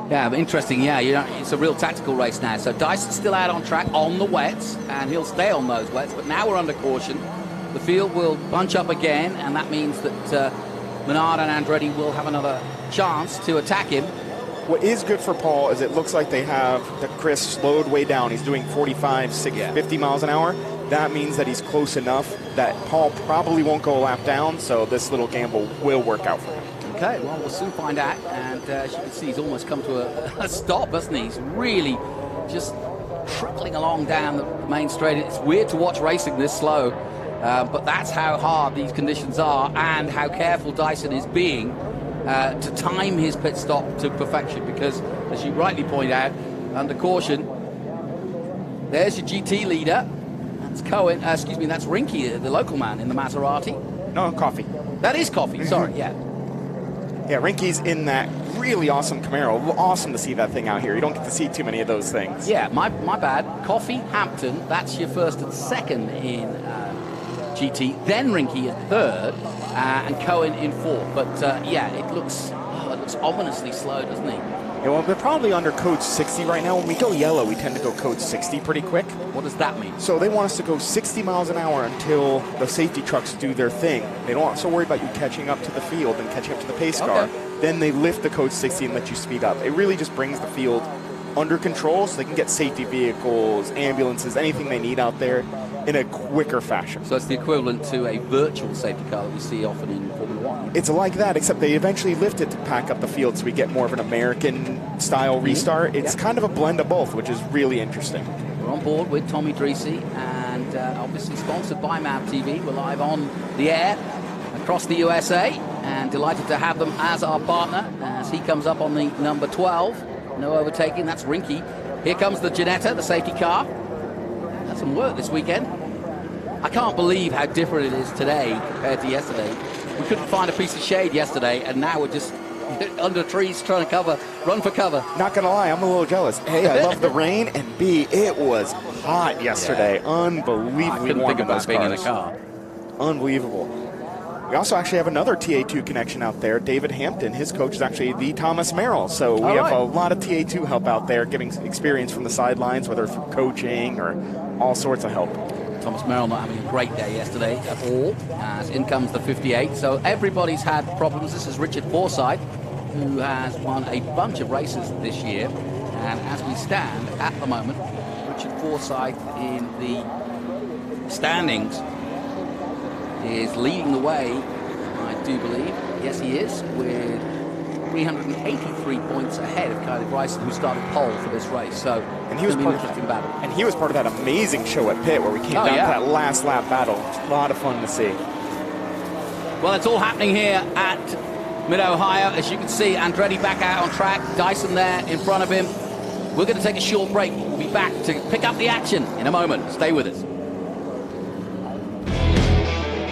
Yeah, interesting. Yeah, it's a real tactical race now. So Dyson's still out on track on the wets, and he'll stay on those wets, but now we're under caution. The field will bunch up again, and that means that Menard and Andretti will have another chance to attack him. What is good for Paul is it looks like they have Chris slowed way down. He's doing 45, 50 miles an hour. That means that he's close enough that Paul probably won't go a lap down, so this little gamble will work out for him. Okay, well, we'll soon find out. And as you can see, he's almost come to a stop, hasn't he? He's really just trickling along down the main straight. It's weird to watch racing this slow, but that's how hard these conditions are and how careful Dyson is being to time his pit stop to perfection, because, as you rightly point out, under caution, there's your GT leader. That's Cohen. That's Rinky, the local man in the Maserati. No, Coffee. That is Coffee. Sorry, yeah. Yeah, Rinky's in that really awesome Camaro. Awesome to see that thing out here. You don't get to see too many of those things. Yeah, my bad. Coffee, Hampton, that's your first and second in GT. Then Rinky in third, and Cohen in fourth. But yeah, it looks ominously slow, doesn't he? Yeah, well, they're probably under code 60 right now. When we go yellow, we tend to go code 60 pretty quick. What does that mean? So they want us to go 60 miles an hour until the safety trucks do their thing. They don't so worry about you catching up to the field and catching up to the pace car. Then they lift the code 60 and let you speed up. It really just brings the field under control so they can get safety vehicles, ambulances, anything they need out there in a quicker fashion. So it's the equivalent to a virtual safety car that we see often in Formula One. It's like that, except they eventually lift it to pack up the field so we get more of an American-style restart. It's kind of a blend of both, which is really interesting. We're on board with Tommy Dreesy, and obviously sponsored by MAV TV. We're live on the air across the USA, and delighted to have them as our partner as he comes up on the number 12. No overtaking, that's Rinky. Here comes the Ginetta, the safety car. Had some work this weekend. I can't believe how different it is today compared to yesterday. We couldn't find a piece of shade yesterday, and now we're just under trees trying to run for cover. Not gonna lie, I'm a little jealous. A, I love the rain, and B, it was hot yesterday. Yeah. Unbelievably I couldn't warm think about being in a car. Unbelievable. We also actually have another TA2 connection out there. David Hampton, his coach is actually the Thomas Merrill. So we have a lot of TA2 help out there, giving experience from the sidelines, whether through coaching or all sorts of help. Thomas Merrill not having a great day yesterday at all, as in comes the 58. So everybody's had problems. This is Richard Forsyth, who has won a bunch of races this year. And as we stand at the moment, Richard Forsyth in the standings is leading the way, I do believe. Yes, he is, with 383 points ahead of Kyle Bryson, who started pole for this race. So and he was part of interesting battle. And he was part of that amazing show at Pitt where we came down to that last lap battle. A lot of fun to see. Well, it's all happening here at Mid-Ohio. As you can see, Andretti back out on track. Dyson there in front of him. We're going to take a short break. We'll be back to pick up the action in a moment. Stay with us.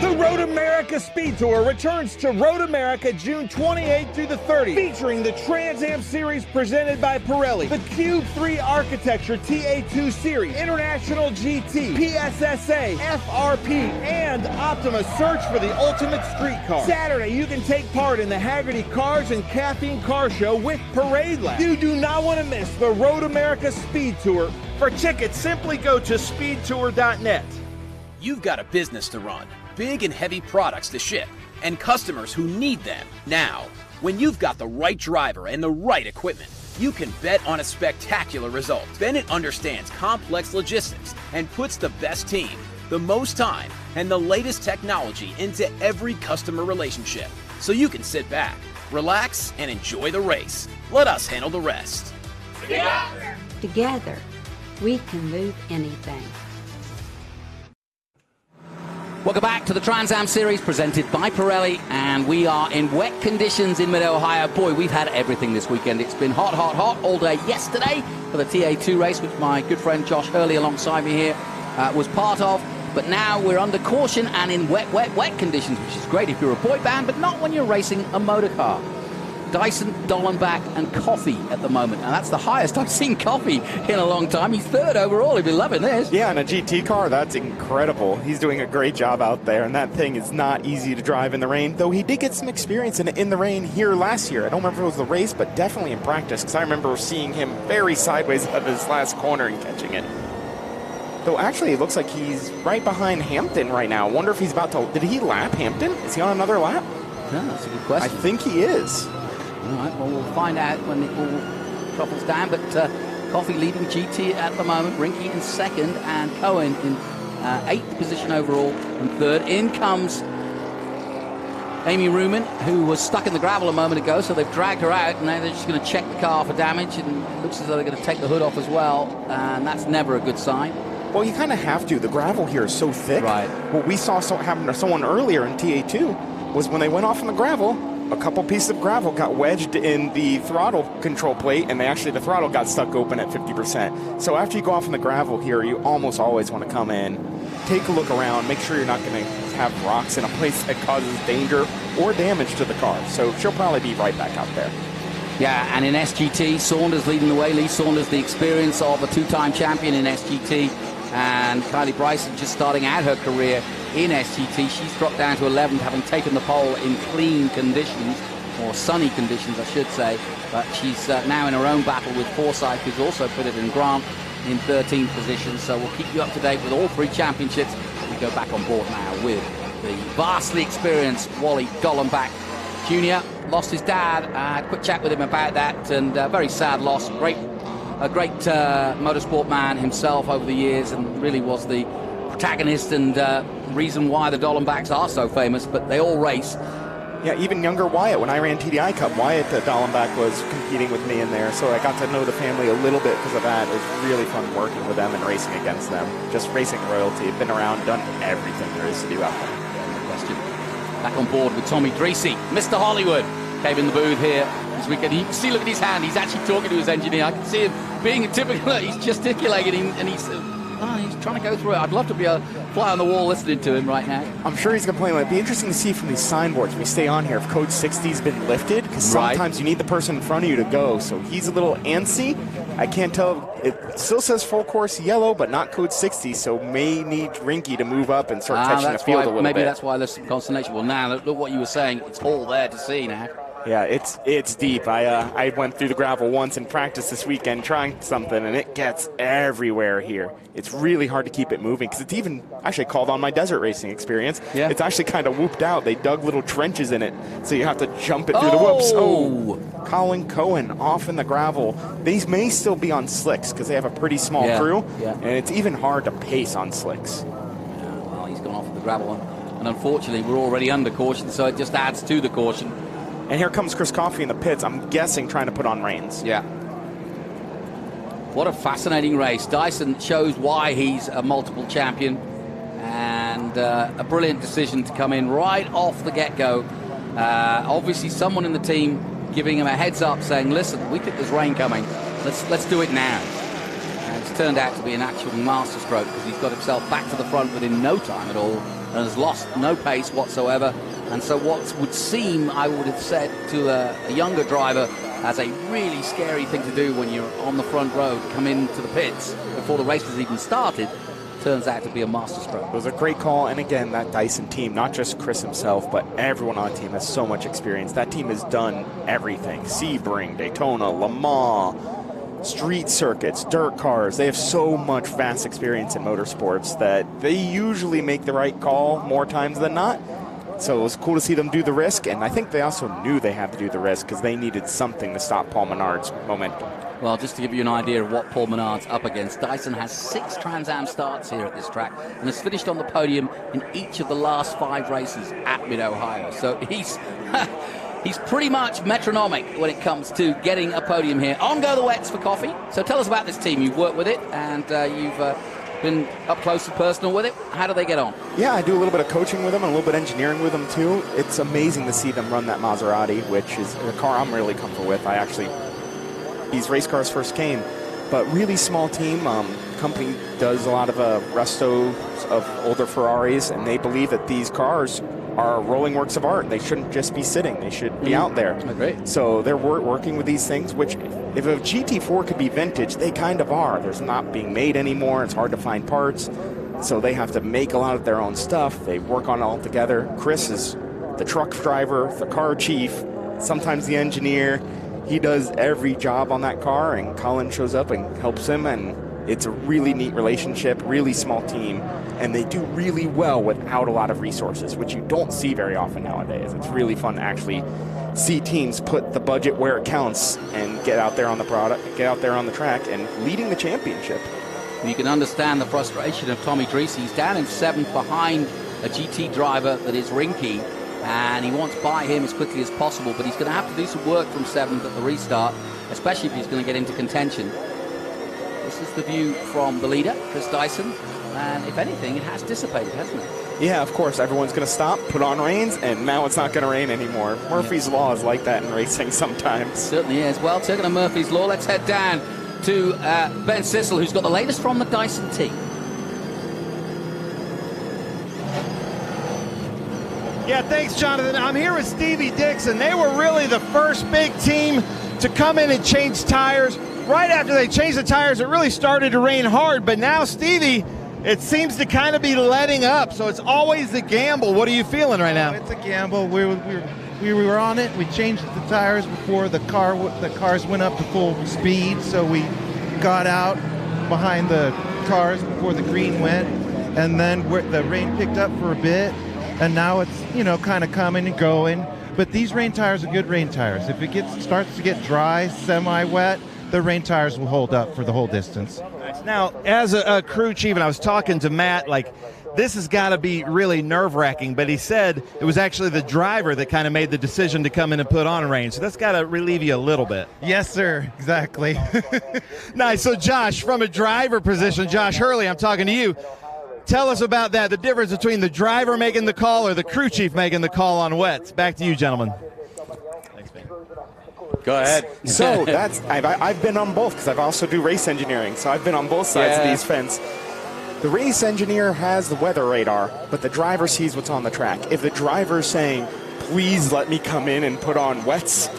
The road America SpeedTour returns to Road America June 28th through the 30th, featuring the Trans Am Series presented by Pirelli, the Cube 3 Architecture TA2 Series, International GT, PSSA, FRP, and Optima Search for the ultimate street car. Saturday, you can take part in the Haggerty Cars and Caffeine Car Show with Parade Lab. You do not want to miss the Road America SpeedTour. For tickets, simply go to speedtour.net. You've got a business to run, big and heavy products to ship, and customers who need them now. When you've got the right driver and the right equipment, you can bet on a spectacular result. Bennett understands complex logistics and puts the best team, the most time, and the latest technology into every customer relationship, so you can sit back, relax, and enjoy the race. Let us handle the rest. Together, we can move anything. Welcome back to the Trans Am Series presented by Pirelli, and we are in wet conditions in Mid-Ohio. Boy, we've had everything this weekend. It's been hot, hot, hot all day yesterday for the TA2 race, which my good friend Josh Hurley alongside me here was part of. But now we're under caution and in wet, wet, wet conditions, which is great if you're a boy band, but not when you're racing a motor car. Dyson, Dollenbach, and Coffey at the moment. And that's the highest I've seen Coffey in a long time. He's third overall. He'll be loving this. Yeah, in a GT car, that's incredible. He's doing a great job out there, and that thing is not easy to drive in the rain, though he did get some experience in the rain here last year. I don't remember if it was the race, but definitely in practice, because I remember seeing him very sideways of his last corner and catching it. Though actually, it looks like he's right behind Hampton right now. I wonder if he's about to... Did he lap Hampton? Is he on another lap? No, that's a good question. I think he is. All right, well, we'll find out when it all travels down. But Coffey leading GT at the moment, Rinke in second, and Cohen in 8th position overall and third. In comes Amy Ruman, who was stuck in the gravel a moment ago, so they've dragged her out, and now they're just going to check the car for damage, and it looks as though they're going to take the hood off as well, and that's never a good sign. Well, you kind of have to. The gravel here is so thick. Right. What we saw happen to someone earlier in TA2 was when they went off on the gravel, a couple pieces of gravel got wedged in the throttle control plate, and the throttle got stuck open at 50%. So after you go off on the gravel here, you almost always want to come in, take a look around, make sure you're not going to have rocks in a place that causes danger or damage to the car. So she'll probably be right back out there. Yeah, and in SGT, Saunders leading the way. Lee Saunders, the experience of a two-time champion in SGT, and Kylie Bryson just starting out her career in SGT. She's dropped down to 11th, having taken the pole in clean conditions, or sunny conditions, I should say. But she's now in her own battle with Forsyth, who's also put it in Grant in 13th position. So we'll keep you up to date with all three championships. We go back on board now with the vastly experienced Wally Dollenbach Jr. Lost his dad. I had a quick chat with him about that, and very sad loss. A great motorsport man himself over the years, and really was the protagonist and reason why the Dollenbachs are so famous, but they all race. Yeah, even younger Wyatt. When I ran TDI Cup, Wyatt Dollenbach was competing with me in there, so I got to know the family a little bit because of that. It was really fun working with them and racing against them. Just racing royalty. Been around, done everything there is to do out there. Yeah, no question. Back on board with Tommy Dreesy. Mr. Hollywood came in the booth here this weekend. You can see, look at his hand. He's actually talking to his engineer. I can see him being a typical, he's gesticulating, and he's trying to go through it. I'd love to be a fly on the wall listening to him right now. I'm sure he's complaining. It'd be interesting to see from these signboards when we stay on here if code 60's been lifted, because sometimes you need the person in front of you to go. So he's a little antsy. I can't tell. It still says full course yellow, but not code 60, so may need Rinke to move up and start catching the field a little bit. Maybe that's why there's some consternation. Well, now, look what you were saying. It's all there to see now. Yeah, it's deep. I went through the gravel once in practice this weekend trying something, and it gets everywhere here. It's really hard to keep it moving, because it's even actually called on my desert racing experience. Yeah. It's actually kind of whooped out. They dug little trenches in it, so you have to jump it through the whoops. Oh, Colin Cohen off in the gravel. These may still be on slicks, because they have a pretty small crew, and it's even hard to pace on slicks. Yeah, well, he's gone off the gravel, and unfortunately we're already under caution, so it just adds to the caution. And here comes Chris Coffey in the pits, I'm guessing trying to put on reins. Yeah. What a fascinating race. Dyson shows why he's a multiple champion, and a brilliant decision to come in right off the get-go. Obviously someone in the team giving him a heads up saying, listen, we think there's rain coming. Let's do it now. And it's turned out to be an actual masterstroke, because he's got himself back to the front within no time at all. and has lost no pace whatsoever. And so what would seem, I would have said, to a younger driver as a really scary thing to do when you're on the front row, come into the pits before the race has even started, turns out to be a masterstroke. It was a great call, and again, that Dyson team, not just Chris himself, but everyone on the team has so much experience. That team has done everything. Sebring, Daytona, Le Mans, street circuits, dirt cars. They have so much vast experience in motorsports that they usually make the right call more times than not. So it was cool to see them do the risk, and I think they also knew they had to do the risk because they needed something to stop Paul Menard's momentum. Well, just to give you an idea of what Paul Menard's up against, Dyson has 6 Trans Am starts here at this track and has finished on the podium in each of the last 5 races at Mid-Ohio. So he's pretty much metronomic when it comes to getting a podium here. On go the Wets for coffee. So tell us about this team. You've worked with it, and you've been up close and personal with it. How do they get on? Yeah, I do a little bit of coaching with them and a little bit of engineering with them too. It's amazing to see them run that Maserati, which is a car I'm really comfortable with. These race cars first came, but really small team. Company does a lot of restos of older Ferraris, and they believe that these cars are rolling works of art. They shouldn't just be sitting. They should be out there. Great. So they're working with these things, which if a GT4 could be vintage, they kind of are. There's not being made anymore. It's hard to find parts. So they have to make a lot of their own stuff. They work on it all together. Chris is the truck driver, the car chief, sometimes the engineer. He does every job on that car, and Colin shows up and helps him, and it's a really neat relationship, really small team, and they do really well without a lot of resources, which you don't see very often nowadays. It's really fun to actually see teams put the budget where it counts and get out there on the product, get out there on the track and leading the championship. You can understand the frustration of Tommy Dreese. He's down in 7th behind a GT driver that is Rinky, and he wants by him as quickly as possible, but he's going to have to do some work from 7th at the restart, especially if he's going to get into contention. This is the view from the leader, Chris Dyson, and if anything, it has dissipated, hasn't it? Yeah, of course, everyone's going to stop, put on reins, and now it's not going to rain anymore. Murphy's Law is like that in racing sometimes. Certainly is. Well, talking of Murphy's Law, let's head down to Ben Sissel, who's got the latest from the Dyson team. Yeah, thanks, Jonathan. I'm here with Stevie Dixon. They were really the first big team to come in and change tires. Right after they changed the tires, it really started to rain hard. But now, Stevie, it seems to kind of be letting up. So it's always a gamble. What are you feeling right now? It's a gamble. We were on it. We changed the tires before the cars went up to full speed. So we got out behind the cars before the green went. And then the rain picked up for a bit. And now it's, kind of coming and going. But these rain tires are good rain tires. If it starts to get dry, semi-wet, the rain tires will hold up for the whole distance. Now, as a crew chief, and I was talking to Matt, this has got to be really nerve-wracking, but he said it was actually the driver that kind of made the decision to come in and put on rain, so that's got to relieve you a little bit. Yes, sir, exactly. Nice. So, Josh, from a driver position, Josh Hurley, I'm talking to you. Tell us about that, the difference between the driver making the call or the crew chief making the call on wets. Back to you, gentlemen. Go ahead. So I've been on both because I've also do race engineering. So I've been on both sides of these fence. The race engineer has the weather radar, but the driver sees what's on the track. If the driver's saying, please let me come in and put on wets,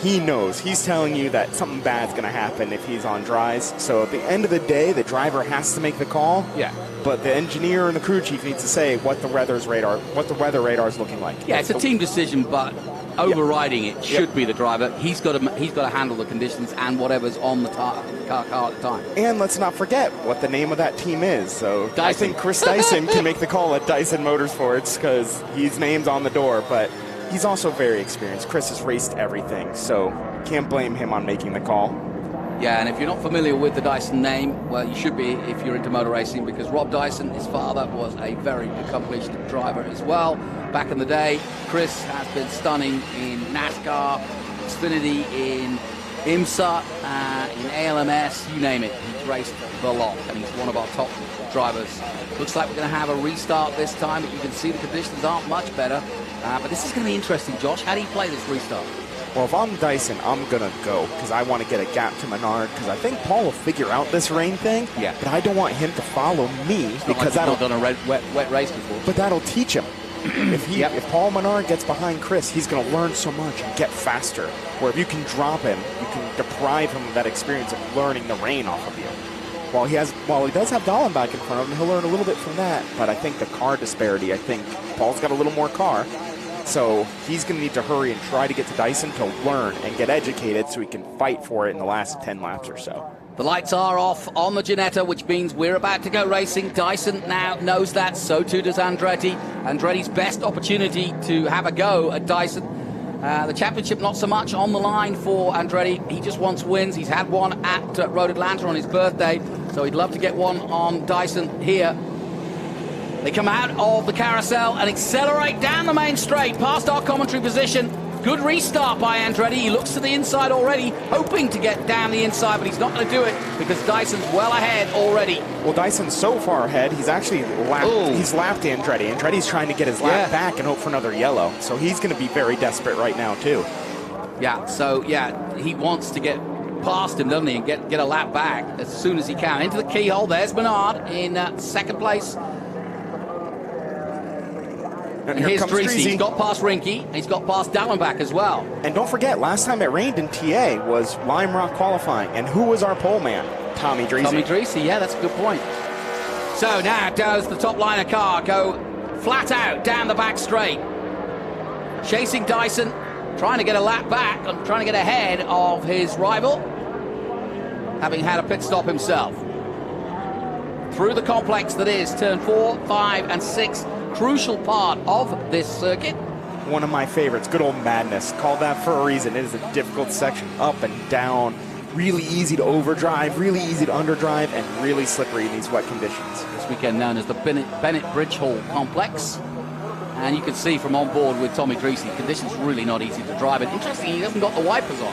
he knows. He's telling you that something bad's going to happen if he's on dries. So at the end of the day, the driver has to make the call. But the engineer and the crew chief needs to say what the weather radar is looking like. Yeah, it's a team decision, but overriding it should be the driver. He's got to handle the conditions and whatever's on the car at the time. And let's not forget what the name of that team is. So Dyson. I think Chris Dyson can make the call at Dyson Motorsports because his name's on the door, but he's also very experienced. Chris has raced everything, so can't blame him on making the call. Yeah, and if you're not familiar with the Dyson name, well, you should be if you're into motor racing, because Rob Dyson, his father, was a very accomplished driver as well back in the day. Chris has been stunning in NASCAR, Xfinity, in IMSA, in ALMS, you name it. He's raced the lot, and he's one of our top drivers. Looks like we're going to have a restart this time, but you can see the conditions aren't much better. But this is going to be interesting, Josh. How do you play this restart? Well, if I'm Dyson, I'm going to go because I want to get a gap to Menard because I think Paul will figure out this rain thing. Yeah. But I don't want him to follow me because that'll done a wet race before. But that'll teach him. If Paul Menard gets behind Chris, he's going to learn so much and get faster. Where if you can drop him, you can deprive him of that experience of learning the rain off of you. While he does have Dallenbach in front of him, he'll learn a little bit from that. But I think the car disparity, I think Paul's got a little more car. So he's going to need to hurry and try to get to Dyson to learn and get educated so he can fight for it in the last 10 laps or so. The lights are off on the Ginetta, which means we're about to go racing. Dyson now knows that, so too does Andretti. Andretti's best opportunity to have a go at Dyson. The championship not so much on the line for Andretti. He just wants wins. He's had one at Road Atlanta on his birthday, so he'd love to get one on Dyson here. They come out of the carousel and accelerate down the main straight past our commentary position. Good restart by Andretti. He looks to the inside already, hoping to get down the inside, but he's not going to do it because Dyson's well ahead already. Well, Dyson's so far ahead, he's actually lapped Andretti. Andretti's trying to get his lap back and hope for another yellow. So he's going to be very desperate right now, too. Yeah, so, he wants to get past him, doesn't he, and get a lap back as soon as he can. Into the keyhole, there's Menard in second place. And here's Dreesy. He's got past Rinky, and he's got past Dallenbach as well. And don't forget, last time it rained in TA was Lime Rock qualifying. And who was our pole man? Tommy Dreesy. Tommy Dreesy, yeah, that's a good point. So now does the top liner car go flat out down the back straight. Chasing Dyson, trying to get a lap back and trying to get ahead of his rival, having had a pit stop himself. Through the complex that is turn 4, 5, and 6. Crucial part of this circuit. One of my favorites, good old madness. Called that for a reason. It is a difficult section, up and down. Really easy to overdrive, really easy to underdrive, and really slippery in these wet conditions. This weekend known as the Bennett Bridge Hall Complex. And you can see from on board with Tommy Dreesy, conditions really not easy to drive. And interestingly, he hasn't got the wipers on.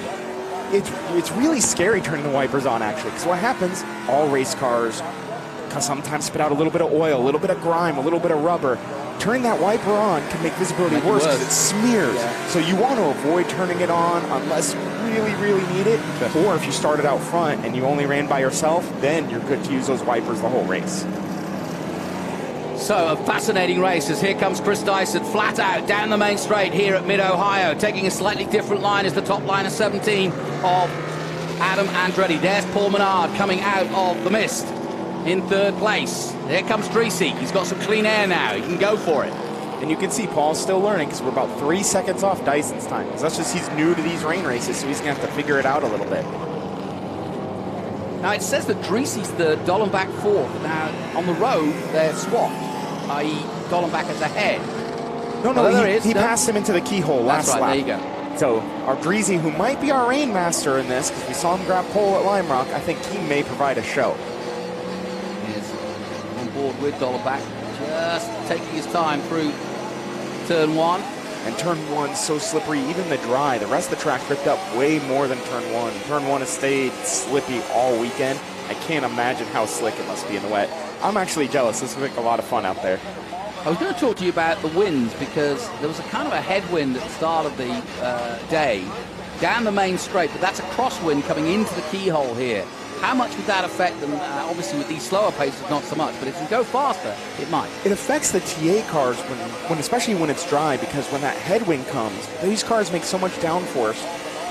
It's really scary turning the wipers on, actually, because what happens, all race cars sometimes spit out a little bit of oil, a little bit of grime, a little bit of rubber. Turning that wiper on can make visibility worse because it smears. Yeah. So you want to avoid turning it on unless you really, really need it. Or if you started out front and you only ran by yourself, then you're good to use those wipers the whole race. So a fascinating race as here comes Chris Dyson flat out down the main straight here at Mid-Ohio, taking a slightly different line as the top line of 17 of Adam Andretti. There's Paul Menard coming out of the mist in third place. There comes Dreesy. He's got some clean air now. He can go for it. And you can see Paul's still learning because we're about 3 seconds off Dyson's time. Because that's just he's new to these rain races, so he's going to have to figure it out a little bit. Now, it says that Dreesy's third, Dallenbach fourth. Now, on the road, they're swapped, i.e. Dallenbach is ahead. No, he passed him into the keyhole last lap. There you go. So our Dreesy, who might be our rain master in this, because we saw him grab pole at Lime Rock, I think he may provide a show. Board with Dallenbach, just taking his time through turn 1. And turn 1's so slippery, even the dry. The rest of the track ripped up way more than turn 1. Turn 1 has stayed slippy all weekend. I can't imagine how slick it must be in the wet. I'm actually jealous. This looks like a lot of fun out there. I was going to talk to you about the winds because there was a kind of a headwind at the start of the day down the main straight, but that's a crosswind coming into the keyhole here. How much would that affect them? Obviously, with these slower paces, not so much. But if you go faster, it might. It affects the TA cars, especially when it's dry, because when that headwind comes, these cars make so much downforce.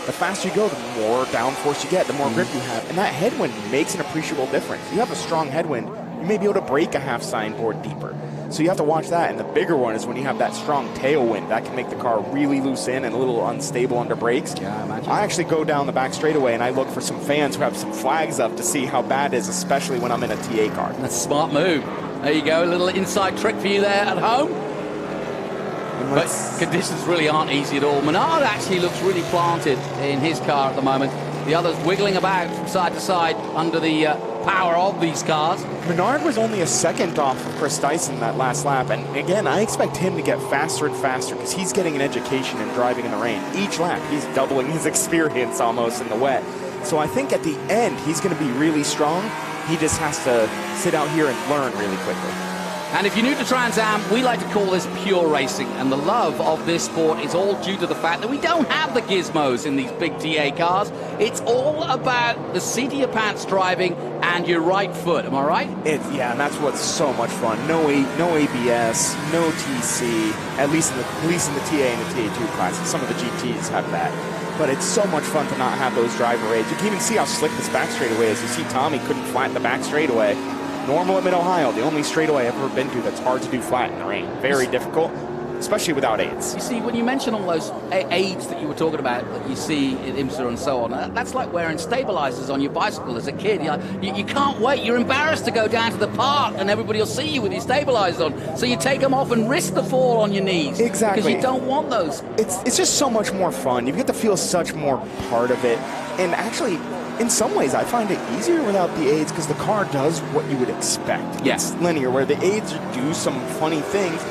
The faster you go, the more downforce you get, the more grip you have. And that headwind makes an appreciable difference. You have a strong headwind, you may be able to break a half signboard deeper. So you have to watch that. And the bigger one is when you have that strong tailwind. That can make the car really loose in and a little unstable under brakes. Yeah, imagine. I actually go down the back straightaway and I look for some fans who have some flags up to see how bad it is, especially when I'm in a TA car. That's a smart move. There you go, a little inside trick for you there at home. But conditions really aren't easy at all. Menard actually looks really planted in his car at the moment. The others wiggling about from side to side under the power of these cars. Menard was only a second off of Chris Dyson that last lap. And again, I expect him to get faster and faster because he's getting an education in driving in the rain. Each lap, he's doubling his experience almost in the wet. So I think at the end, he's going to be really strong. He just has to sit out here and learn really quickly. And if you're new to Trans Am, we like to call this pure racing, and the love of this sport is all due to the fact that we don't have the gizmos in these big TA cars. It's all about the seat of your pants driving and your right foot. Am I right? Yeah, and that's what's so much fun. No ABS, no TC, at least in the TA and the TA2 classes. Some of the GTs have that. But it's so much fun to not have those driver aids. You can even see how slick this back straightaway is. You see Tommy couldn't flatten the back straightaway. Normal at Mid-Ohio, the only straightaway I've ever been to that's hard to do flat in the rain. Very difficult, especially without aids. You see, when you mention all those aids that you were talking about, that you see in IMSA and so on, that's like wearing stabilizers on your bicycle as a kid. You can't wait. You're embarrassed to go down to the park and everybody will see you with your stabilizers on. So you take them off and risk the fall on your knees. Exactly. Because you don't want those. It's just so much more fun. You get to feel such more part of it. And actually, in some ways, I find it easier without the aids because the car does what you would expect. Yes. It's linear, where the aids do some funny things.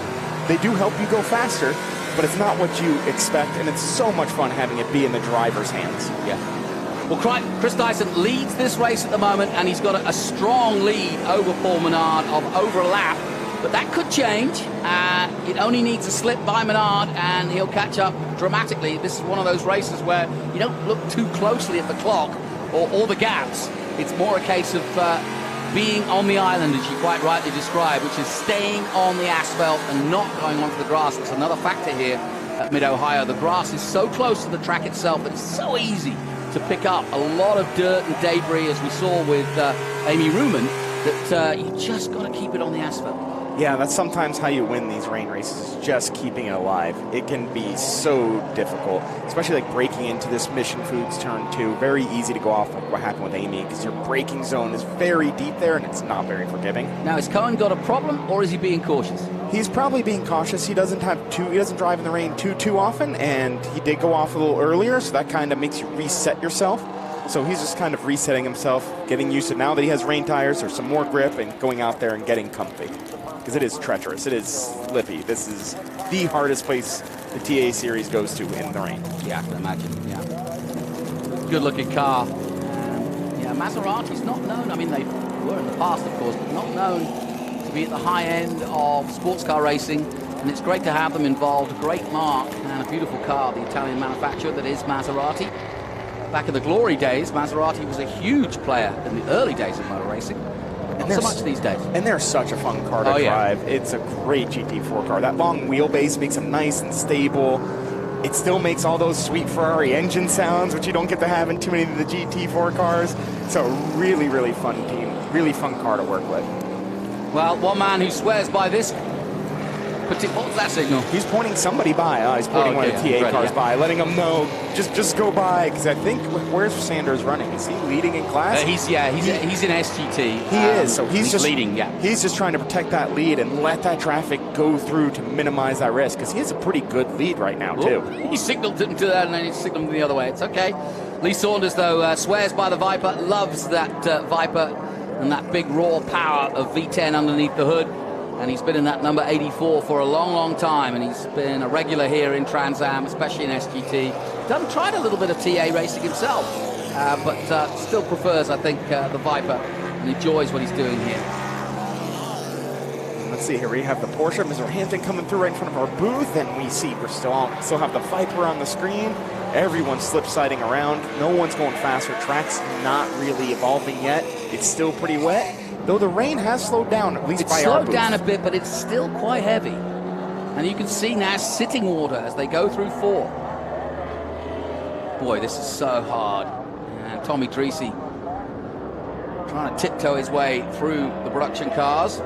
They do help you go faster, but it's not what you expect, and it's so much fun having it be in the driver's hands. Yeah. Well, Chris Dyson leads this race at the moment, and he's got a strong lead over Paul Menard of over a lap, but that could change. It only needs a slip by Menard, and he'll catch up dramatically. This is one of those races where you don't look too closely at the clock or the gaps. It's more a case of being on the island, as you quite rightly described, which is staying on the asphalt and not going onto the grass. It's another factor here at Mid-Ohio. The grass is so close to the track itself that it's so easy to pick up a lot of dirt and debris, as we saw with Amy Ruman, that you just got to keep it on the asphalt. Yeah, that's sometimes how you win these rain races, just keeping it alive. It can be so difficult, especially like breaking into this Mission Foods turn 2. Very easy to go off like what happened with Amy, because your braking zone is very deep there and it's not very forgiving. Now, has Cohen got a problem, or is he being cautious? He's probably being cautious. He doesn't drive in the rain too often, and he did go off a little earlier, so that kind of makes you reset yourself. So he's just kind of resetting himself, getting used to now that he has rain tires or some more grip, and going out there and getting comfy. Because it is treacherous, it is slippy. This is the hardest place the TA series goes to in the rain. Yeah, I can imagine, yeah. Good looking car. Yeah, Maserati's not known, I mean they were in the past of course, but not known to be at the high end of sports car racing, and it's great to have them involved. A great mark and a beautiful car, the Italian manufacturer that is Maserati. Back in the glory days, Maserati was a huge player in the early days of motor racing. Not so much these days. And they're such a fun car to drive. It's a great GT4 car. That long wheelbase makes them nice and stable. It still makes all those sweet Ferrari engine sounds, which you don't get to have in too many of the GT4 cars. So really, really fun team. Really fun car to work with. Well, one man who swears by this. What was that signal? He's pointing somebody by. He's pointing one of the TA cars by, letting them know, just go by. Because I think, where's Sanders running? Is he leading in class? He's in SGT. He is, so he's just leading. Yeah, he's just trying to protect that lead and let that traffic go through to minimize that risk. Because he has a pretty good lead right now too. He signaled him to that, and then he signaled him the other way. It's okay. Lee Saunders, though, swears by the Viper, loves that Viper and that big raw power of V10 underneath the hood. And he's been in that number 84 for a long, long time, and he's been a regular here in Trans Am, especially in SGT. Tried a little bit of TA racing himself, but still prefers, I think, the Viper, and enjoys what he's doing here. Let's see here. We have the Porsche, Mr. Hampton coming through right in front of our booth, and we see we still have the Viper on the screen. Everyone's slip-siding around. No one's going faster. Track's not really evolving yet. It's still pretty wet. Though the rain has slowed down, at least by our booth. It's slowed down a bit, but it's still quite heavy. And you can see now sitting water as they go through 4. Boy, this is so hard. And Tommy Treacy trying to tiptoe his way through the production cars.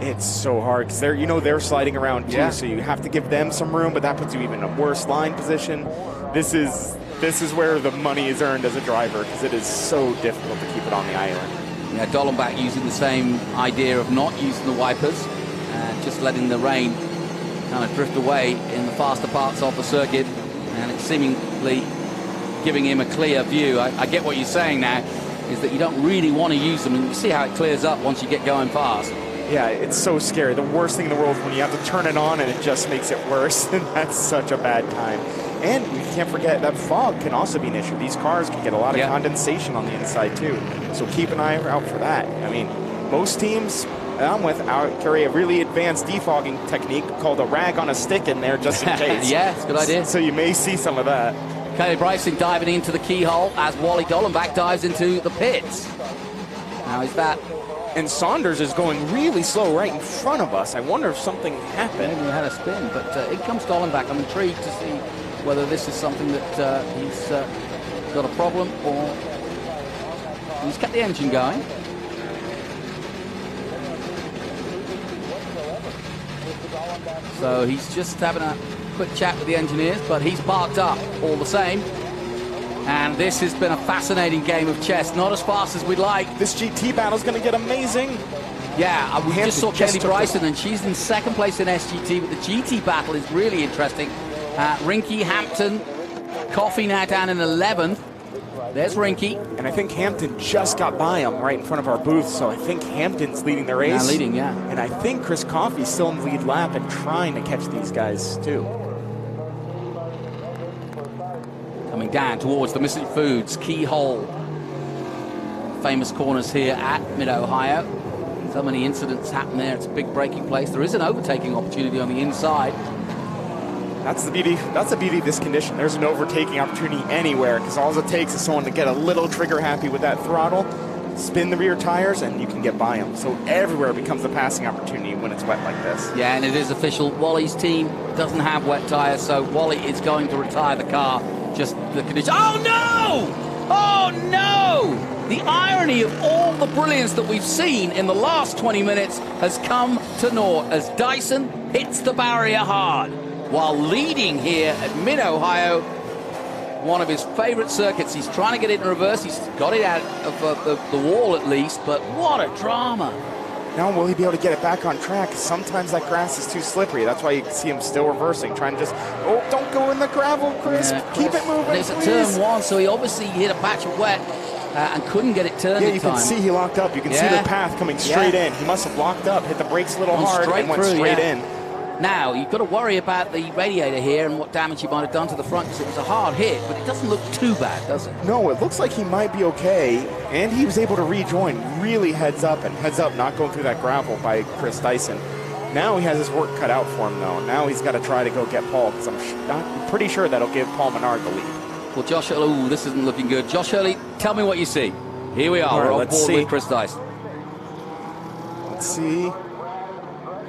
It's so hard because they're sliding around too, so you have to give them some room, but that puts you even in a worse line position. This is where the money is earned as a driver, because it is so difficult to keep it on the island. Yeah, Dollenbach using the same idea of not using the wipers and just letting the rain kind of drift away in the faster parts of the circuit, and it's seemingly giving him a clear view. I get what you're saying now, is that you don't really want to use them, and you see how it clears up once you get going fast. Yeah, it's so scary. The worst thing in the world is when you have to turn it on and it just makes it worse, and that's such a bad time. And we can't forget that fog can also be an issue. These cars can get a lot of condensation on the inside too, so keep an eye out for that. I mean, most teams I'm with, I carry a really advanced defogging technique called a rag on a stick in there just in case. Yeah, it's a good idea. So you may see some of that. Caleb Bryson diving into the keyhole as Wally Dollenbach dives into the pits. How is that? And Saunders is going really slow right in front of us. I wonder if something happened. Maybe he had a spin, but in comes Dollenbach. I'm intrigued to see whether this is something that he's got a problem or he's kept the engine going. So he's just having a quick chat with the engineers, but he's parked up all the same. And this has been a fascinating game of chess. Not as fast as we'd like. This GT battle's going to get amazing. Yeah, we just saw Kelly Bryson, and she's in second place in SGT, but the GT battle is really interesting. Rinky, Hampton, Coffey now down in 11th. There's Rinky. And I think Hampton just got by him right in front of our booth, so I think Hampton's leading the race. Now leading, yeah. And I think Chris Coffey's still in the lead lap and trying to catch these guys, too. Coming down towards the Missing Foods keyhole. Famous corners here at Mid-Ohio. So many incidents happen there. It's a big braking place. There is an overtaking opportunity on the inside. That's the beauty of this condition. There's an overtaking opportunity anywhere because all it takes is someone to get a little trigger happy with that throttle, spin the rear tires, and you can get by them. So everywhere becomes a passing opportunity when it's wet like this. Yeah, and it is official. Wally's team doesn't have wet tires, so Wally is going to retire the car. Just the condition. Oh no! Oh no! The irony of all the brilliance that we've seen in the last 20 minutes has come to naught as Dyson hits the barrier hard while leading here at Mid-Ohio, one of his favorite circuits. He's trying to get it in reverse. He's got it out of the wall at least, but what a drama. Now will he be able to get it back on track? Sometimes that grass is too slippery. That's why you see him still reversing, trying to just, oh, don't go in the gravel, Chris. Yeah, Keep it moving, There's please. a turn one, so he obviously hit a patch of wet and couldn't get it turned in you time. can see he locked up. You can see the path coming straight in. He must have locked up, hit the brakes a little hard, and went straight in. Now, you've got to worry about the radiator here and what damage he might have done to the front because it was a hard hit, but it doesn't look too bad, does it? No, it looks like he might be okay, and he was able to rejoin. Really heads up, not going through that gravel by Chris Dyson. Now he has his work cut out for him, though. Now he's got to try to go get Paul, because I'm pretty sure that'll give Paul Menard the lead. Well, Josh, this isn't looking good. Josh Hurley, tell me what you see. Here we are, we're on board with Chris Dyson. Let's see.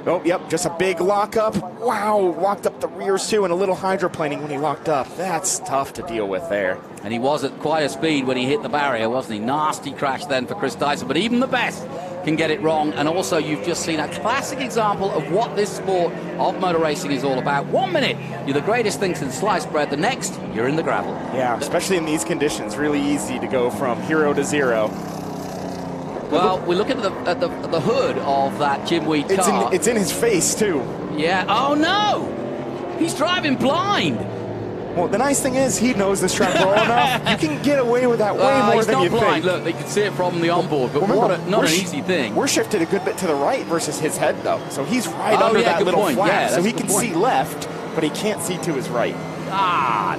Oh, yep, just a big lockup. Wow, locked up the rears too, and a little hydroplaning when he locked up. That's tough to deal with there. And he was at quite a speed when he hit the barrier, wasn't he? Nasty crash then for Chris Dyson, but even the best can get it wrong. And also, you've just seen a classic example of what this sport of motor racing is all about. 1 minute, you're the greatest thing since sliced bread. The next, you're in the gravel. Yeah, especially in these conditions, really easy to go from hero to zero. Well, we look at the hood of that Jim Weed car. It's in his face, too. Yeah. Oh, no! He's driving blind. Well, the nice thing is he knows this track well enough. You can get away with that way more than you think. He's not blind. Look, they can see it from the onboard, but remember, not an easy thing. We're shifted a good bit to the right versus his head, though. So he's right under that little flap. So he can see left, but he can't see to his right. God.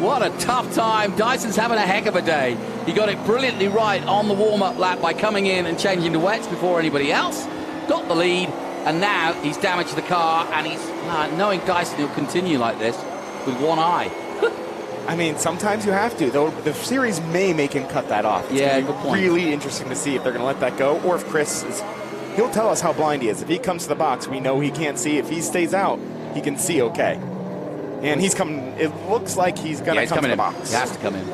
What a tough time. Dyson's having a heck of a day. He got it brilliantly right on the warm-up lap by coming in and changing to wets before anybody else. Got the lead, and now he's damaged the car, and he's knowing Dyson he'll continue like this with one eye. I mean, sometimes you have to, though. The series may make him cut that off. It's good point. Really interesting to see if they're going to let that go, or if Chris is. He'll tell us how blind he is. If he comes to the box, we know he can't see. If he stays out, he can see okay. And he's coming. It looks like he's going to come to the box. He has to come in.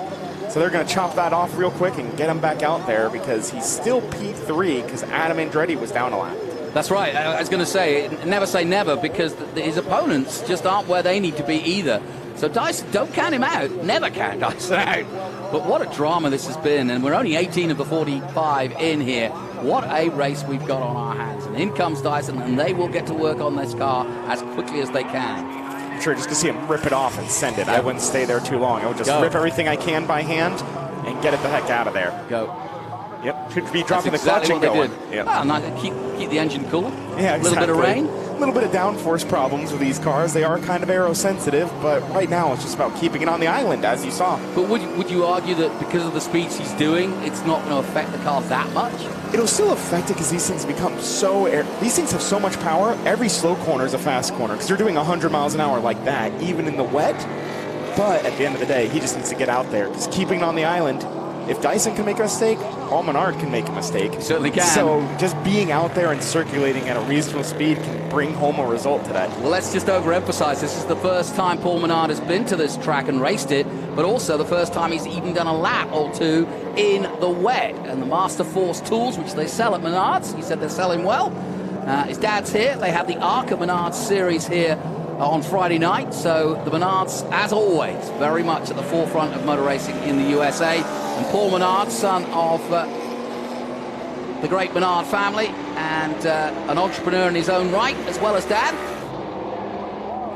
So they're going to chop that off real quick and get him back out there because he's still P3 because Adam Andretti was down a lap. That's right. I was going to say, never say never because his opponents just aren't where they need to be either. So Dyson, don't count him out. Never count Dyson out. But what a drama this has been. And we're only 18 of the 45 in here. What a race we've got on our hands. And in comes Dyson, and they will get to work on this car as quickly as they can. Sure, just to see him rip it off and send it. I wouldn't stay there too long. I would just rip everything I can by hand and get it the heck out of there. Go. Yep, should be dropping the clutch and going. Yep. Oh, nice. Keep the engine cool. Yeah, exactly. A little bit of rain. little bit of downforce problems with these cars. They are kind of aerosensitive, but right now it's just about keeping it on the island, as you saw. But would you argue that because of the speeds he's doing, it's not going to affect the car that much? It'll still affect it because these things become these things have so much power. Every slow corner is a fast corner because they're doing 100 miles an hour like that, even in the wet. But at the end of the day, he just needs to get out there because keeping it on the island, if Dyson can make a mistake, Paul Menard can make a mistake. He certainly can. So just being out there and circulating at a reasonable speed can bring home a result today. Well, let's just overemphasize, this is the first time Paul Menard has been to this track and raced it, but also the first time he's even done a lap or two in the wet. And the Master Force tools, which they sell at Menard's, he said they're selling well. His dad's here. They have the Arca Menard series here on Friday night. So the Menards, as always, very much at the forefront of motor racing in the USA. And Paul Menard, son of the great Menard family and an entrepreneur in his own right, as well as dad,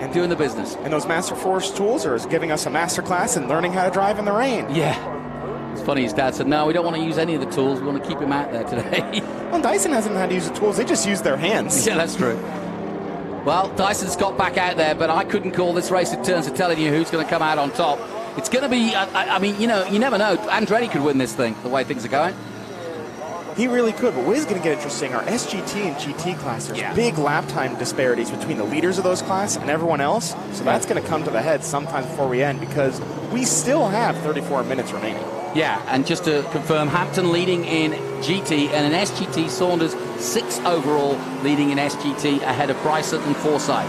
and doing the business. And those Master Force tools are giving us a master class in learning how to drive in the rain. Yeah. It's funny, his dad said, no, we don't want to use any of the tools. We want to keep him out there today. Well, Dyson hasn't had to use the tools. They just use their hands. Yeah, that's true. Well, Dyson's got back out there, but I couldn't call this race in terms of telling you who's going to come out on top. It's going to be, I mean, you know, you never know. Andretti could win this thing, the way things are going. He really could, but what is going to get interesting are SGT and GT class. There's big lap time disparities between the leaders of those class and everyone else. So that's going to come to the head sometime before we end because we still have 34 minutes remaining. Yeah, and just to confirm, Hampton leading in GT and in SGT, Saunders 6th overall leading in SGT ahead of Bryson and Forsyth.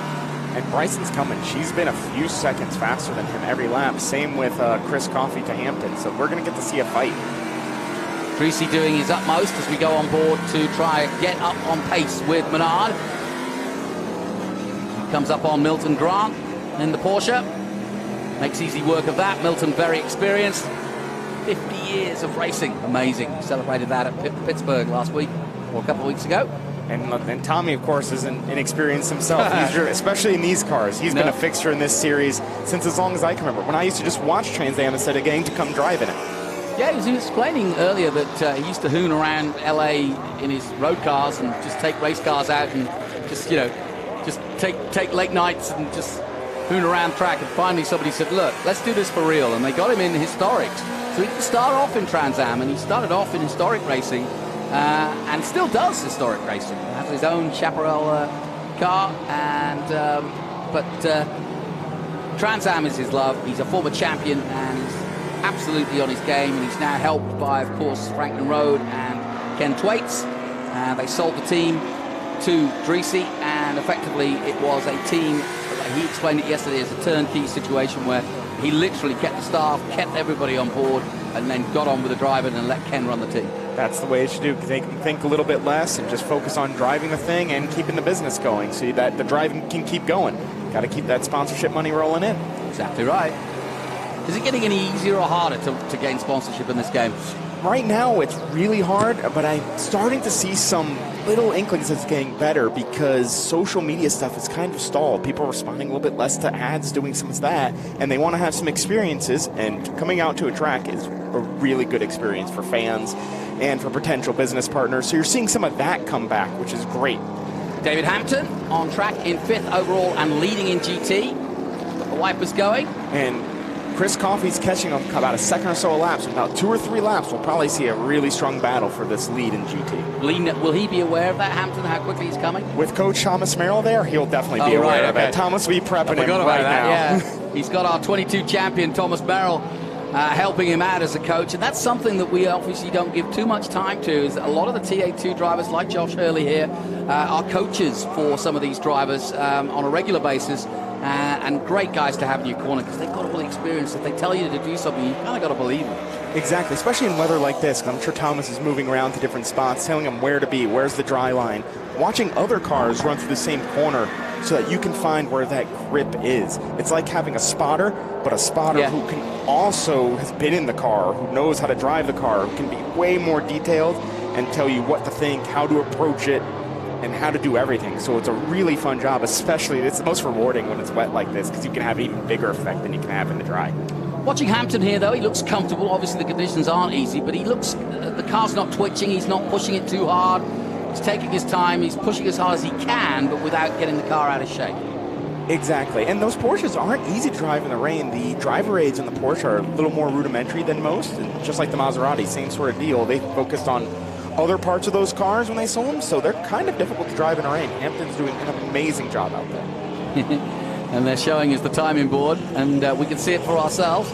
And Bryson's coming. She's been a few seconds faster than him every lap. Same with Chris Coffey to Hampton. So we're going to get to see a fight. Creasy doing his utmost as we go on board to try and get up on pace with Menard. Comes up on Milton Grant in the Porsche. Makes easy work of that. Milton very experienced. 50 years of racing. Amazing. Celebrated that at Pittsburgh last week, or a couple of weeks ago. And Tommy, of course, isn't inexperienced himself, especially in these cars. He's been a fixture in this series since as long as I can remember. When I used to just watch Trans Am instead of getting to come drive in it. Yeah, he was explaining earlier that he used to hoon around LA in his road cars and just take race cars out and just, you know, just take late nights and just hoon around track. And finally somebody said, look, let's do this for real. And they got him in historics. So he could start off in Trans Am, and he started off in historic racing and still does historic racing. He has his own Chaparral car, and but Trans Am is his love. He's a former champion, and he's absolutely on his game, and he's now helped by, of course, Franklin Road and Ken Thwaites. They sold the team to Dreesy, and effectively it was a team, he explained it yesterday, as a turnkey situation where he literally kept the staff, kept everybody on board, and then got on with the driver and let Ken run the team. That's the way it should do, because they can think a little bit less and just focus on driving the thing and keeping the business going so that the driving can keep going. Got to keep that sponsorship money rolling in. Exactly right. Is it getting any easier or harder to gain sponsorship in this game? Right now, it's really hard, but I'm starting to see some little inklings it's getting better because social media stuff is kind of stalled. People are responding a little bit less to ads, doing some of that, and they want to have some experiences, and coming out to a track is a really good experience for fans and for potential business partners. So you're seeing some of that come back, which is great. David Hampton on track in 5th overall and leading in GT. Got the wipers going. And Chris Coffey's catching him about a second or so a lap. So about 2 or 3 laps, we'll probably see a really strong battle for this lead in GT. Will he be aware of that, Hampton, how quickly he's coming? With Coach Thomas Merrill there, he'll definitely be aware of it. Thomas will be prepping him right now. Yeah. He's got our 22 champion, Thomas Merrill, helping him out as a coach. And that's something that we obviously don't give too much time to, is that a lot of the TA2 drivers, like Josh Hurley here, are coaches for some of these drivers on a regular basis. And great guys to have in your corner because they've got all the experience. If they tell you to do something, you kind of got to believe them. Exactly, especially in weather like this. I'm sure Thomas is moving around to different spots, telling them where to be, where's the dry line, watching other cars run through the same corner so that you can find where that grip is. It's like having a spotter, but a spotter who can also has been in the car, who knows how to drive the car, who can be way more detailed and tell you what to think, how to approach it, and how to do everything. So it's a really fun job, especially it's the most rewarding when it's wet like this because you can have an even bigger effect than you can have in the dry. Watching Hampton here, though, he looks comfortable. Obviously, the conditions aren't easy, but he looks, the car's not twitching. He's not pushing it too hard. He's taking his time. He's pushing as hard as he can, but without getting the car out of shape. Exactly, and those Porsches aren't easy to drive in the rain. The driver aids in the Porsche are a little more rudimentary than most, and just like the Maserati, same sort of deal. They focused on other parts of those cars when they sold them, so they're kind of difficult to drive in the rain. Hampton's doing an amazing job out there. And they're showing us the timing board, and we can see it for ourselves.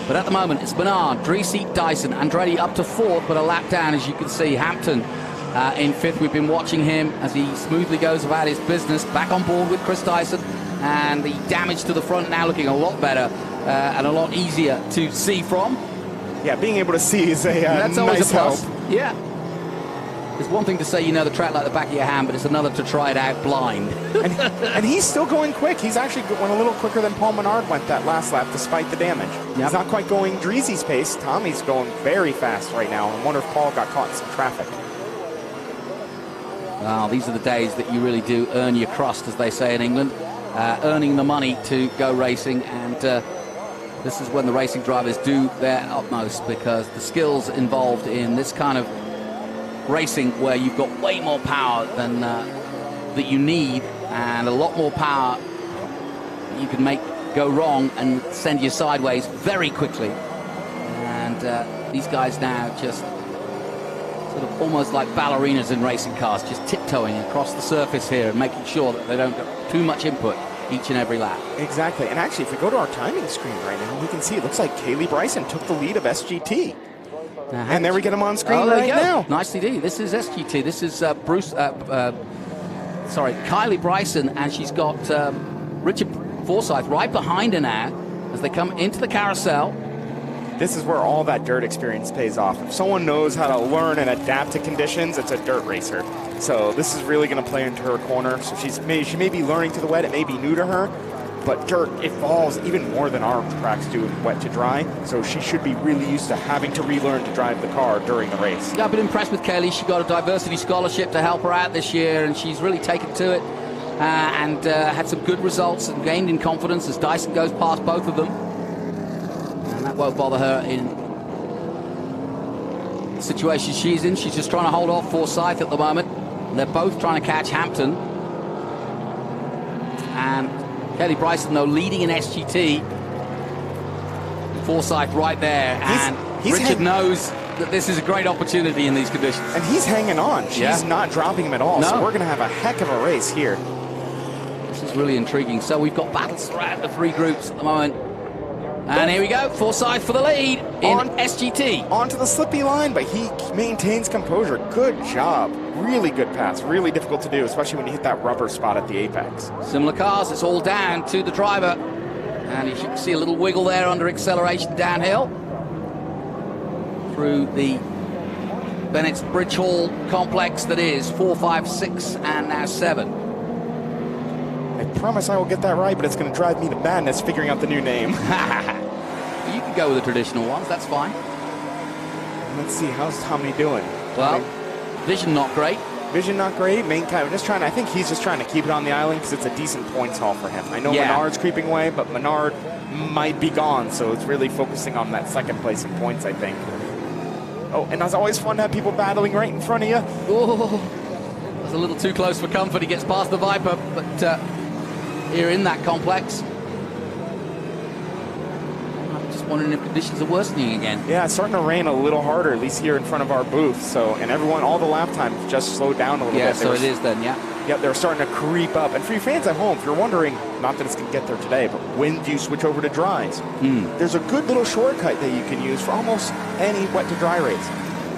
But at the moment, it's Menard, Dreesy, Dyson, Andretti up to 4th, but a lap down, as you can see. Hampton in 5th. We've been watching him as he smoothly goes about his business. Back on board with Chris Dyson, and the damage to the front now looking a lot better and a lot easier to see from. Yeah, being able to see is a that's always nice a plus. help. Yeah. It's one thing to say you know the track like the back of your hand, but it's another to try it out blind. and he's still going quick. He's actually going a little quicker than Paul Menard went that last lap, despite the damage. Yep. He's not quite going Dreesy's pace. Tommy's going very fast right now. I wonder if Paul got caught in some traffic. Well, these are the days that you really do earn your crust, as they say in England. Earning the money to go racing, and this is when the racing drivers do their utmost, because the skills involved in this kind of racing, where you've got way more power than that you need, and a lot more power you can make go wrong and send you sideways very quickly. And these guys now just sort of almost like ballerinas in racing cars, just tiptoeing across the surface here and making sure that they don't get too much input each and every lap. Exactly, and actually if we go to our timing screen right now, we can see it looks like Kaylee Bryson took the lead of SGT. And there we get him on screen right now. Nicely done. This is SGT. This is Kylie Bryson, and she's got Richard Forsyth right behind her now as they come into the carousel. This is where all that dirt experience pays off. If someone knows how to learn and adapt to conditions, it's a dirt racer. So this is really going to play into her corner. So she may be learning to the wet. It may be new to her. But dirt evolves even more than our tracks do in wet to dry, so she should be really used to having to relearn to drive the car during the race. Yeah, I've been impressed with Kelly. She got a diversity scholarship to help her out this year, and she's really taken to it and had some good results and gained in confidence as Dyson goes past both of them. And that won't bother her in the situation she's in. She's just trying to hold off Forsyth at the moment. And they're both trying to catch Hampton. And Kelly Bryson, though, leading in SGT. Forsyth right there. And Richard knows that this is a great opportunity in these conditions. And he's hanging on. She's not dropping him at all. No. So we're going to have a heck of a race here. This is really intriguing. So we've got battles throughout the 3 groups at the moment. And here we go. Forsyth for the lead in SGT. Onto the slippy line, but he maintains composure. Good job. Really good pass. Really difficult to do, especially when you hit that rubber spot at the apex. Similar cars. It's all down to the driver. And you can see a little wiggle there under acceleration downhill through the Bennett's Bridge Hall complex that is 4, 5, 6, and now 7. I promise I will get that right, but it's going to drive me to madness figuring out the new name. You can go with the traditional ones, that's fine. Let's see, how's Tommy doing? Well, vision not great. Vision not great. Main kind of just trying. I think he's just trying to keep it on the island because it's a decent points haul for him. I know Menard's creeping away, but Menard might be gone, so it's really focusing on that second place in points, I think. Oh, and it's always fun to have people battling right in front of you. Oh, that's a little too close for comfort. He gets past the Viper, but here in that complex, I'm just wondering if conditions are worsening again. Yeah, it's starting to rain a little harder, at least here in front of our booth. So, and everyone, all the lap times just slowed down a little bit. Yeah, so it is then, yeah. Yep, they're starting to creep up. And for you fans at home, if you're wondering, not that it's going to get there today, but when do you switch over to dries? There's a good little shortcut that you can use for almost any wet to dry race.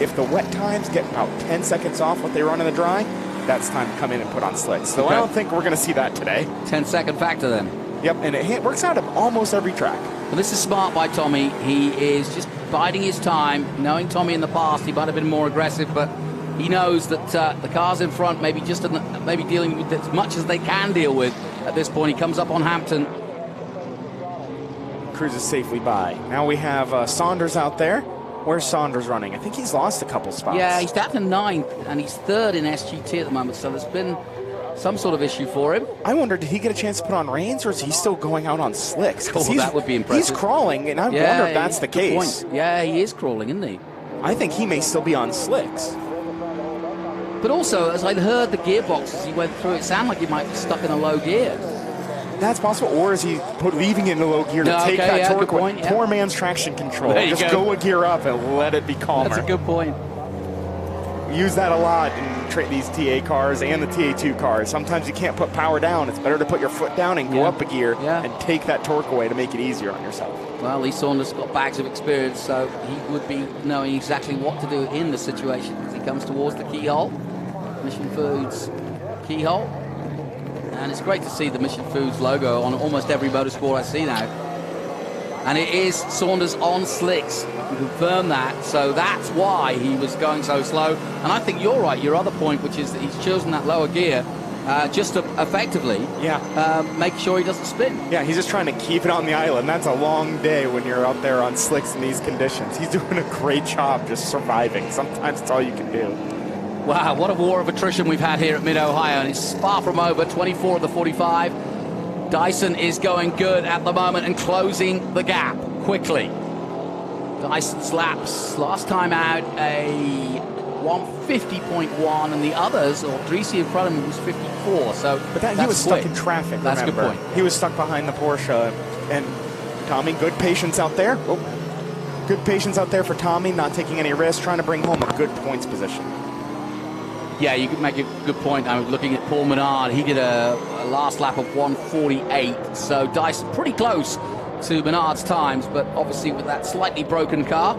If the wet times get about 10 seconds off what they run in the dry, that's time to come in and put on slicks. So I don't think we're going to see that today. 10-second factor then. Yep, and it works out of almost every track. Well, this is smart by Tommy. He is just biding his time. Knowing Tommy in the past, he might have been more aggressive, but he knows that the cars in front maybe dealing with as much as they can deal with at this point. He comes up on Hampton. Cruises safely by. Now we have Saunders out there. Where's Saunders running? I think he's lost a couple spots. Yeah, he's down to 9th, and he's 3rd in SGT at the moment, so there's been some sort of issue for him. I wonder, did he get a chance to put on reins, or is he still going out on slicks? Oh, that would be impressive. He's crawling, and I wonder if that's the case. Point. Yeah, he is crawling, isn't he? I think he may still be on slicks. But also, as I heard the gearbox as he went through, it sounded like he might be stuck in a low gear. That's possible, or is he leaving it in a low gear to take that torque? Point, Poor man's traction control. Just go a gear up and let it be calmer. That's a good point. We use that a lot in these TA cars and the TA2 cars. Sometimes you can't put power down. It's better to put your foot down and go up a gear and take that torque away to make it easier on yourself. Well, Lee Saunders got bags of experience, so he would be knowing exactly what to do in the situation as he comes towards the keyhole. Mission Foods keyhole. And it's great to see the Mission Foods logo on almost every motorsport I see now. And it is Saunders on slicks. You confirm that. So that's why he was going so slow. And I think you're right. Your other point, which is that he's chosen that lower gear just to effectively make sure he doesn't spin. Yeah, he's just trying to keep it on the island. That's a long day when you're out there on slicks in these conditions. He's doing a great job just surviving. Sometimes it's all you can do. Wow, what a war of attrition we've had here at Mid-Ohio, and it's far from over. 24 of the 45. Dyson is going good at the moment and closing the gap quickly. Dyson's laps last time out a 150.1, and the others, or Dreesy in front of him, was 54. So, but he was stuck in traffic. That's a good point. He was stuck behind the Porsche, and Tommy, good patience out there. Good patience out there for Tommy, not taking any risks, trying to bring home a good points position. Yeah, you could make a good point. I'm looking at Paul Menard. He did a last lap of 148. So Dyson pretty close to Menard's times, but obviously with that slightly broken car,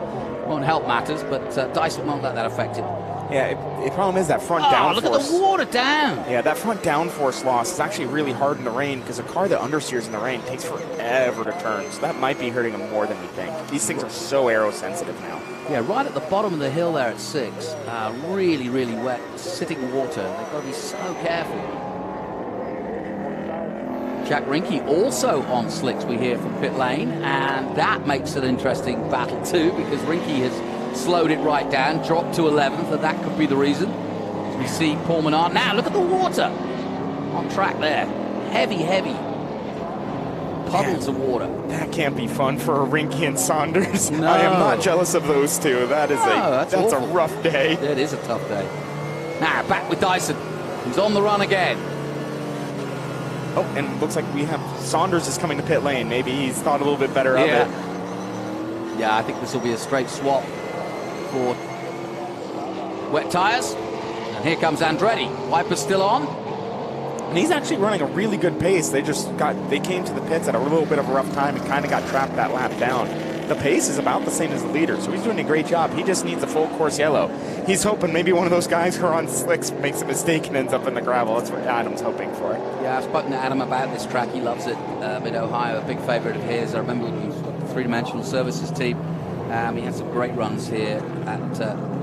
won't help matters, but Dyson won't let that affect him. Yeah, the problem is that front downforce. Look at the water down. Yeah, that front downforce loss is actually really hard in the rain because a car that understeers in the rain takes forever to turn. So that might be hurting him more than you think. These things are so aero-sensitive now. Yeah, right at the bottom of the hill there at 6. Really, really wet, sitting water. They've got to be so careful. Jack Rinke also on slicks, we hear from pit lane, and that makes an interesting battle too because Rinke has slowed it right down, dropped to 11th, and that could be the reason. As we see Paul Menard. Now, look at the water on track there. Heavy, heavy puddles of water. That can't be fun for Rinke and Saunders. No. I am not jealous of those two. That is that's a rough day. It is a tough day. Now, back with Dyson. He's on the run again. Oh, and looks like we have Saunders is coming to pit lane. Maybe he's thought a little bit better of it. Yeah, I think this will be a straight swap for wet tires. And here comes Andretti. Wipers still on. And he's actually running a really good pace. They came to the pits at a little bit of a rough time and kind of got trapped that lap down. The pace is about the same as the leader, so he's doing a great job. He just needs a full course yellow. He's hoping maybe one of those guys who are on slicks makes a mistake and ends up in the gravel. That's what Adam's hoping for. Yeah, I've spoken to Adam about this track. He loves it. Mid-Ohio, a big favorite of his. I remember when he was with the three-dimensional services team. He had some great runs here at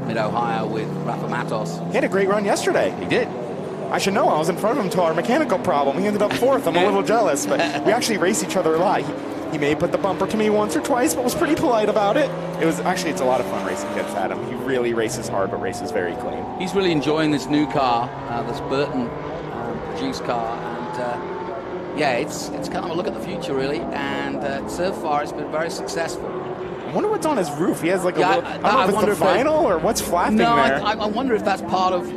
Mid-Ohio with Rafa Matos. He had a great run yesterday. He did. I should know. I was in front of him until our mechanical problem. He ended up 4th. I'm a little jealous, but we actually race each other a lot. He may put the bumper to me once or twice, but was pretty polite about it. It's a lot of fun racing against Adam. He really races hard, but races very clean. He's really enjoying this new car, this Burton produced car, and it's kind of a look at the future, really. And so far, it's been very successful. I wonder what's on his roof. He has like a little, I don't know if it's the vinyl or what's flapping there. I wonder if that's part of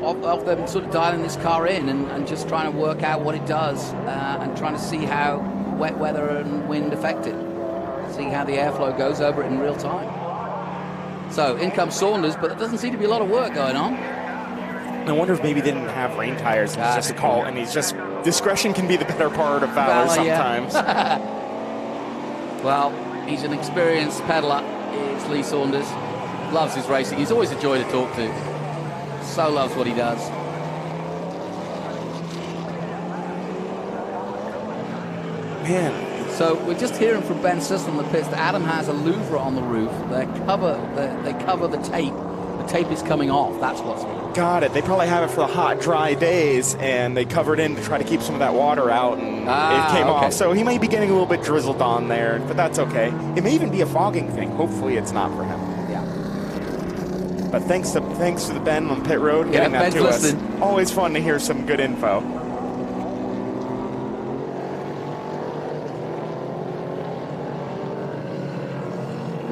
them sort of dialing this car in and just trying to work out what it does and trying to see how wet weather and wind affect it. Seeing how the airflow goes over it in real time. So in comes Saunders, but there doesn't seem to be a lot of work going on. I wonder if maybe he didn't have rain tires. He's just and he's just discretion can be the better part of valor sometimes. Yeah. Well, he's an experienced peddler. It's Lee Saunders. Loves his racing. He's always a joy to talk to. So loves what he does. Man. So we're just hearing from Ben Sisson in the pits that Adam has a louvre on the roof. They cover the tape. The tape is coming off. That's what's got it. They probably have it for the hot, dry days, and they covered in to try to keep some of that water out, and it came off. So he may be getting a little bit drizzled on there, but that's okay. It may even be a fogging thing. Hopefully it's not for him. Yeah. But thanks to the Ben on pit road getting that to us. Always fun to hear some good info.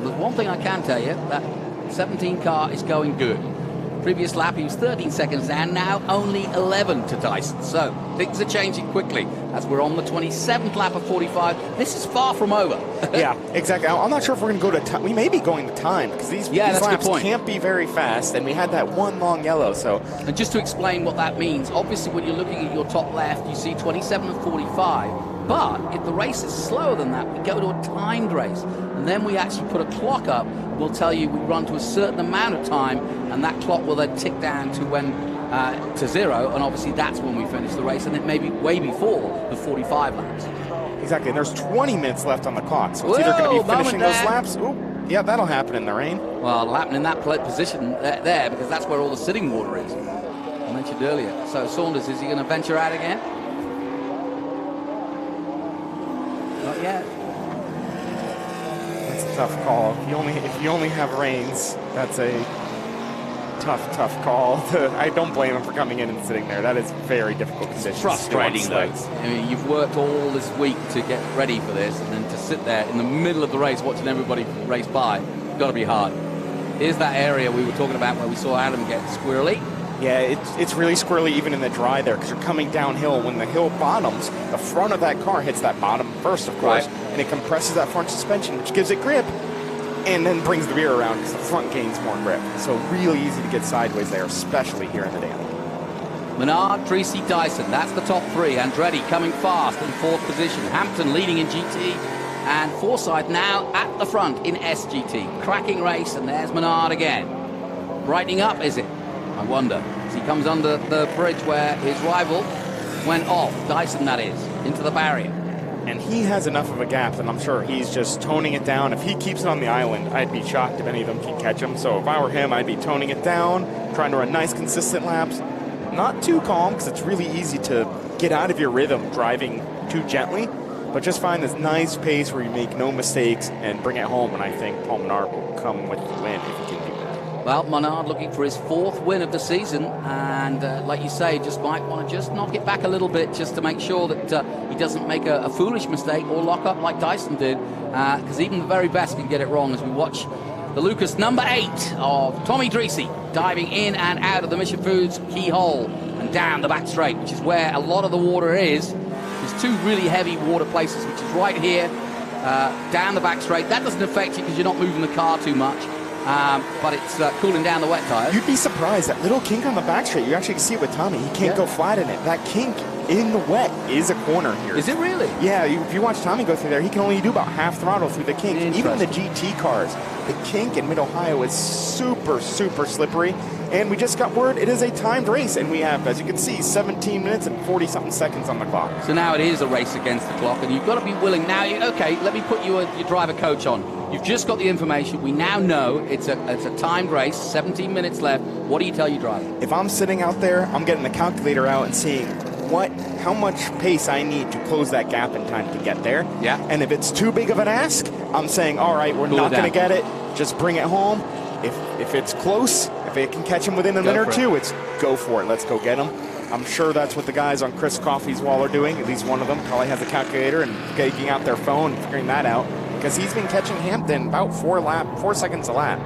There's one thing I can tell you, that 17 car is going good. Previous lap, he was 13 seconds down, now only 11 to Dyson. So things are changing quickly as we're on the 27th lap of 45. This is far from over. Yeah, exactly. I'm not sure if we're going to go to time. We may be going to time because these laps can't be very fast, and we had that one long yellow. So, and just to explain what that means, obviously when you're looking at your top left, you see 27 and 45. But if the race is slower than that, we go to a timed race. And then we actually put a clock up. We'll tell you we run to a certain amount of time, and that clock will then tick down to when to 0. And obviously that's when we finish the race, and it may be way before the 45 laps. Exactly, and there's 20 minutes left on the clock. So it's either going to be finishing those laps. Ooh, yeah, that'll happen in the rain. Well, it'll happen in that position there because that's where all the sitting water is. I mentioned earlier. So Saunders, is he going to venture out again? Not yet. That's a tough call. If you only have reins, that's a tough call. I don't blame him for coming in and sitting there. That is very difficult conditions. Frustrating, though. I mean, you've worked all this week to get ready for this, and then to sit there in the middle of the race watching everybody race by, got to be hard. Here's that area we were talking about where we saw Adam get squirrely. Yeah, it's really squirrely even in the dry there because you're coming downhill. When the hill bottoms, the front of that car hits that bottom first, of course, and it compresses that front suspension, which gives it grip, and then brings the rear around because the front gains more grip. So really easy to get sideways there, especially here in the dam. Menard, Tracy, Dyson, that's the top three. Andretti coming fast in fourth position. Hampton leading in GT. And Forsyth now at the front in SGT. Cracking race, and there's Menard again. Brightening up, is it? I wonder. As he comes under the bridge where his rival went off, Dyson that is, into the barrier. And he has enough of a gap that I'm sure he's just toning it down. If he keeps it on the island, I'd be shocked if any of them can catch him. So if I were him, I'd be toning it down, trying to run nice, consistent laps. Not too calm, because it's really easy to get out of your rhythm driving too gently. But just find this nice pace where you make no mistakes and bring it home. And I think Paul Menard will come with the win if he can do that. Well, Menard looking for his fourth win of the season, and like you say, just might want to just knock it back a little bit just to make sure that he doesn't make a foolish mistake or lock up like Dyson did, because even the very best can get it wrong as we watch the Lucas number 8 of Tommy Dreesy diving in and out of the Mission Foods keyhole and down the back straight, which is where a lot of the water is. There's two really heavy water places, which is right here, down the back straight. That doesn't affect you because you're not moving the car too much. But it's cooling down the wet tires. You'd be surprised. That little kink on the back straight, you actually see it with Tommy. He can't go flat in it. That kink in the wet is a corner here. Is it really? Yeah, if you watch Tommy go through there, he can only do about half throttle through the kink. Even in the GT cars, the kink in Mid-Ohio is super, super slippery. And we just got word it is a timed race. And we have, as you can see, 17 minutes and 40-something seconds on the clock. So now it is a race against the clock. And you've got to be willing. Now, okay, let me put your driver coach on. You've just got the information. We now know it's a timed race, 17 minutes left. What do you tell your driver? If I'm sitting out there, I'm getting the calculator out and seeing how much pace I need to close that gap in time to get there. Yeah. And if it's too big of an ask, I'm saying, all right, we're not going to get it. Just bring it home. If it's close, if it can catch him within a minute or two, it's go for it. Let's go get him. I'm sure that's what the guys on Chris Coffey's wall are doing. At least one of them probably has a calculator and taking out their phone and figuring that out. Because he's been catching Hampton about 4 seconds a lap.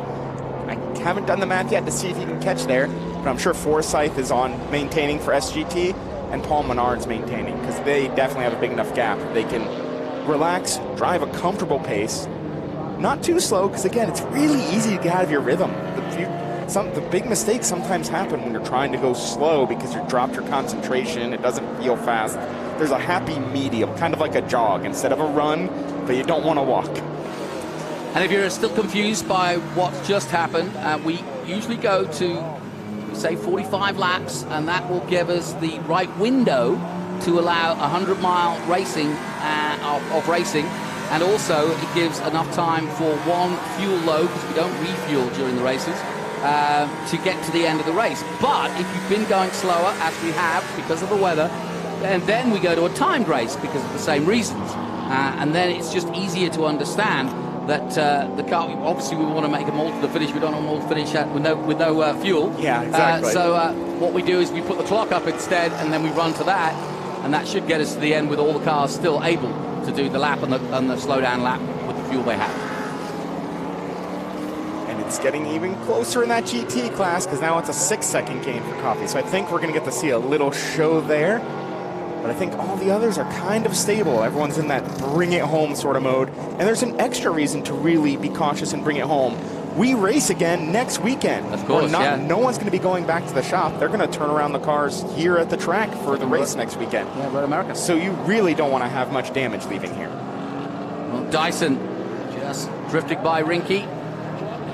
I haven't done the math yet to see if he can catch there, but I'm sure Forsyth is on maintaining for SGT, and Paul Menard's maintaining, because they definitely have a big enough gap. They can relax, drive a comfortable pace, not too slow, because again, it's really easy to get out of your rhythm. The big mistakes sometimes happen when you're trying to go slow because you dropped your concentration, it doesn't feel fast. There's a happy medium, kind of like a jog instead of a run, but you don't want to walk. And if you're still confused by what's just happened, we usually go to, say, 45 laps, and that will give us the right window to allow 100-mile racing of racing, and also it gives enough time for one fuel load, because we don't refuel during the races, to get to the end of the race. But if you've been going slower, as we have because of the weather, and then we go to a timed race because of the same reasons. And then it's just easier to understand that the car, obviously we want to make them all to the finish. We don't want them all to finish with no fuel. Yeah, exactly. So what we do is we put the clock up instead, and then we run to that, and that should get us to the end with all the cars still able to do the lap and the slow down lap with the fuel they have. And it's getting even closer in that GT class because now it's a 6-second gain for Coffee. So I think we're going to get to see a little show there. But I think all the others are kind of stable. Everyone's in that bring it home sort of mode. And there's an extra reason to really be cautious and bring it home. We race again next weekend. Of course, No one's going to be going back to the shop. They're going to turn around the cars here at the track for the race next weekend. Yeah, Road America. So you really don't want to have much damage leaving here. Well, Dyson just drifting by Rinky.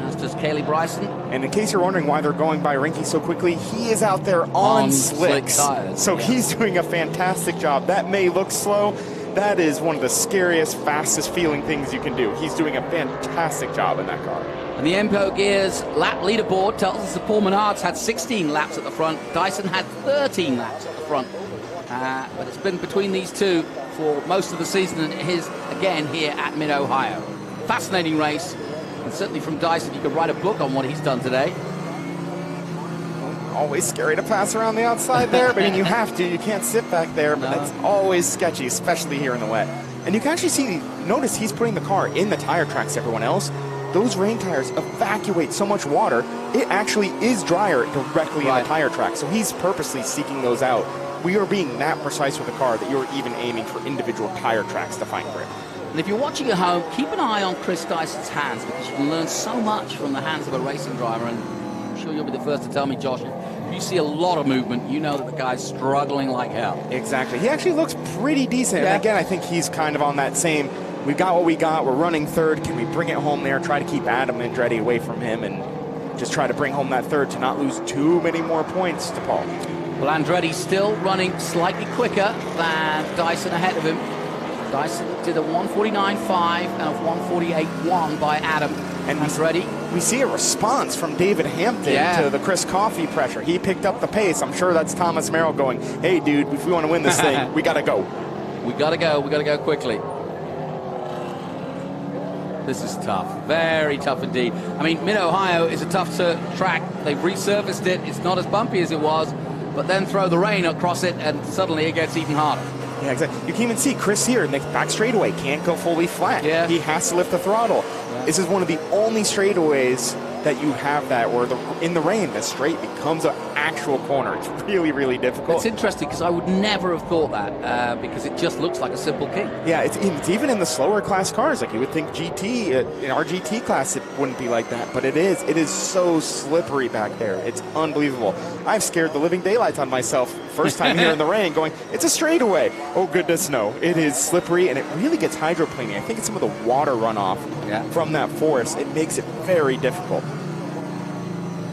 That's just Kaylee Bryson. And in case you're wondering why they're going by Rinky so quickly, he is out there on slicks. Slick tires. So he's doing a fantastic job. That may look slow. That is one of the scariest, fastest feeling things you can do. He's doing a fantastic job in that car. And the Emco Gears lap leaderboard tells us that Paul Menard's had 16 laps at the front. Dyson had 13 laps at the front. But it's been between these two for most of the season, and it is again here at Mid-Ohio. Fascinating race. And certainly from Dyson, you could write a book on what he's done today. Always scary to pass around the outside there, but I mean, you have to. You can't sit back there, but it's always sketchy, especially here in the wet. And you can actually notice he's putting the car in the tire tracks to everyone else. Those rain tires evacuate so much water, it actually is drier directly in the tire track. So he's purposely seeking those out. We are being that precise with the car that you're even aiming for individual tire tracks to find grip. And if you're watching at home, keep an eye on Chris Dyson's hands, because you can learn so much from the hands of a racing driver. And I'm sure you'll be the first to tell me, Josh, if you see a lot of movement, you know that the guy's struggling like hell. Exactly. He actually looks pretty decent. Yeah. And again, I think he's kind of on that same, we've got what we got, we're running third, can we bring it home there, try to keep Adam Andretti away from him, and just try to bring home that third to not lose too many more points to Paul. Well, Andretti's still running slightly quicker than Dyson ahead of him. Dyson did a 149.5 and a 148.1 by Adam and Andretti. We see a response from David Hampton to the Chris Coffey pressure. He picked up the pace. I'm sure that's Thomas Merrill going, hey, dude, if we want to win this thing, we got to go. We got to go. We got to go quickly. This is tough. Very tough indeed. I mean, Mid-Ohio is a tough track. They've resurfaced it. It's not as bumpy as it was, but then throw the rain across it and suddenly it gets even harder. Yeah, exactly. You can even see Chris here in the back straightaway can't go fully flat. Yeah. He has to lift the throttle. Yeah. This is one of the only straightaways that you have that where in the rain, the straight becomes an actual corner. It's really, really difficult. It's interesting because I would never have thought that because it just looks like a simple kink. Yeah, it's even in the slower class cars. Like you would think GT, in our GT class, it wouldn't be like that, but it is. It is so slippery back there. It's unbelievable. I've scared the living daylights on myself first time here in the rain going, it's a straightaway. Oh, goodness, no. It is slippery, and it really gets hydroplaning. I think it's some of the water runoff from that forest. It makes it very difficult.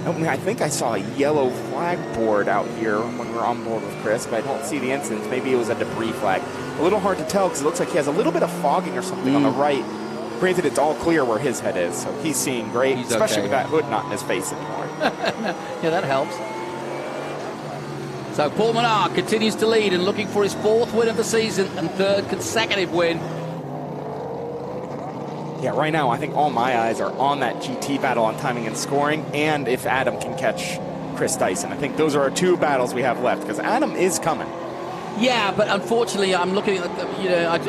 I think I saw a yellow flag board out here when we were on board with Chris, but I don't see the incidents. Maybe it was a debris flag. A little hard to tell because it looks like he has a little bit of fogging or something on the right. Granted, it's all clear where his head is, so he's seeing great, especially with that hood not in his face anymore. Yeah, that helps. So Paul Menard continues to lead and looking for his 4th win of the season and 3rd consecutive win. Yeah, right now I think all my eyes are on that GT battle on timing and scoring, and if Adam can catch Chris Dyson. I think those are our 2 battles we have left, because Adam is coming. Yeah, but unfortunately, I'm looking at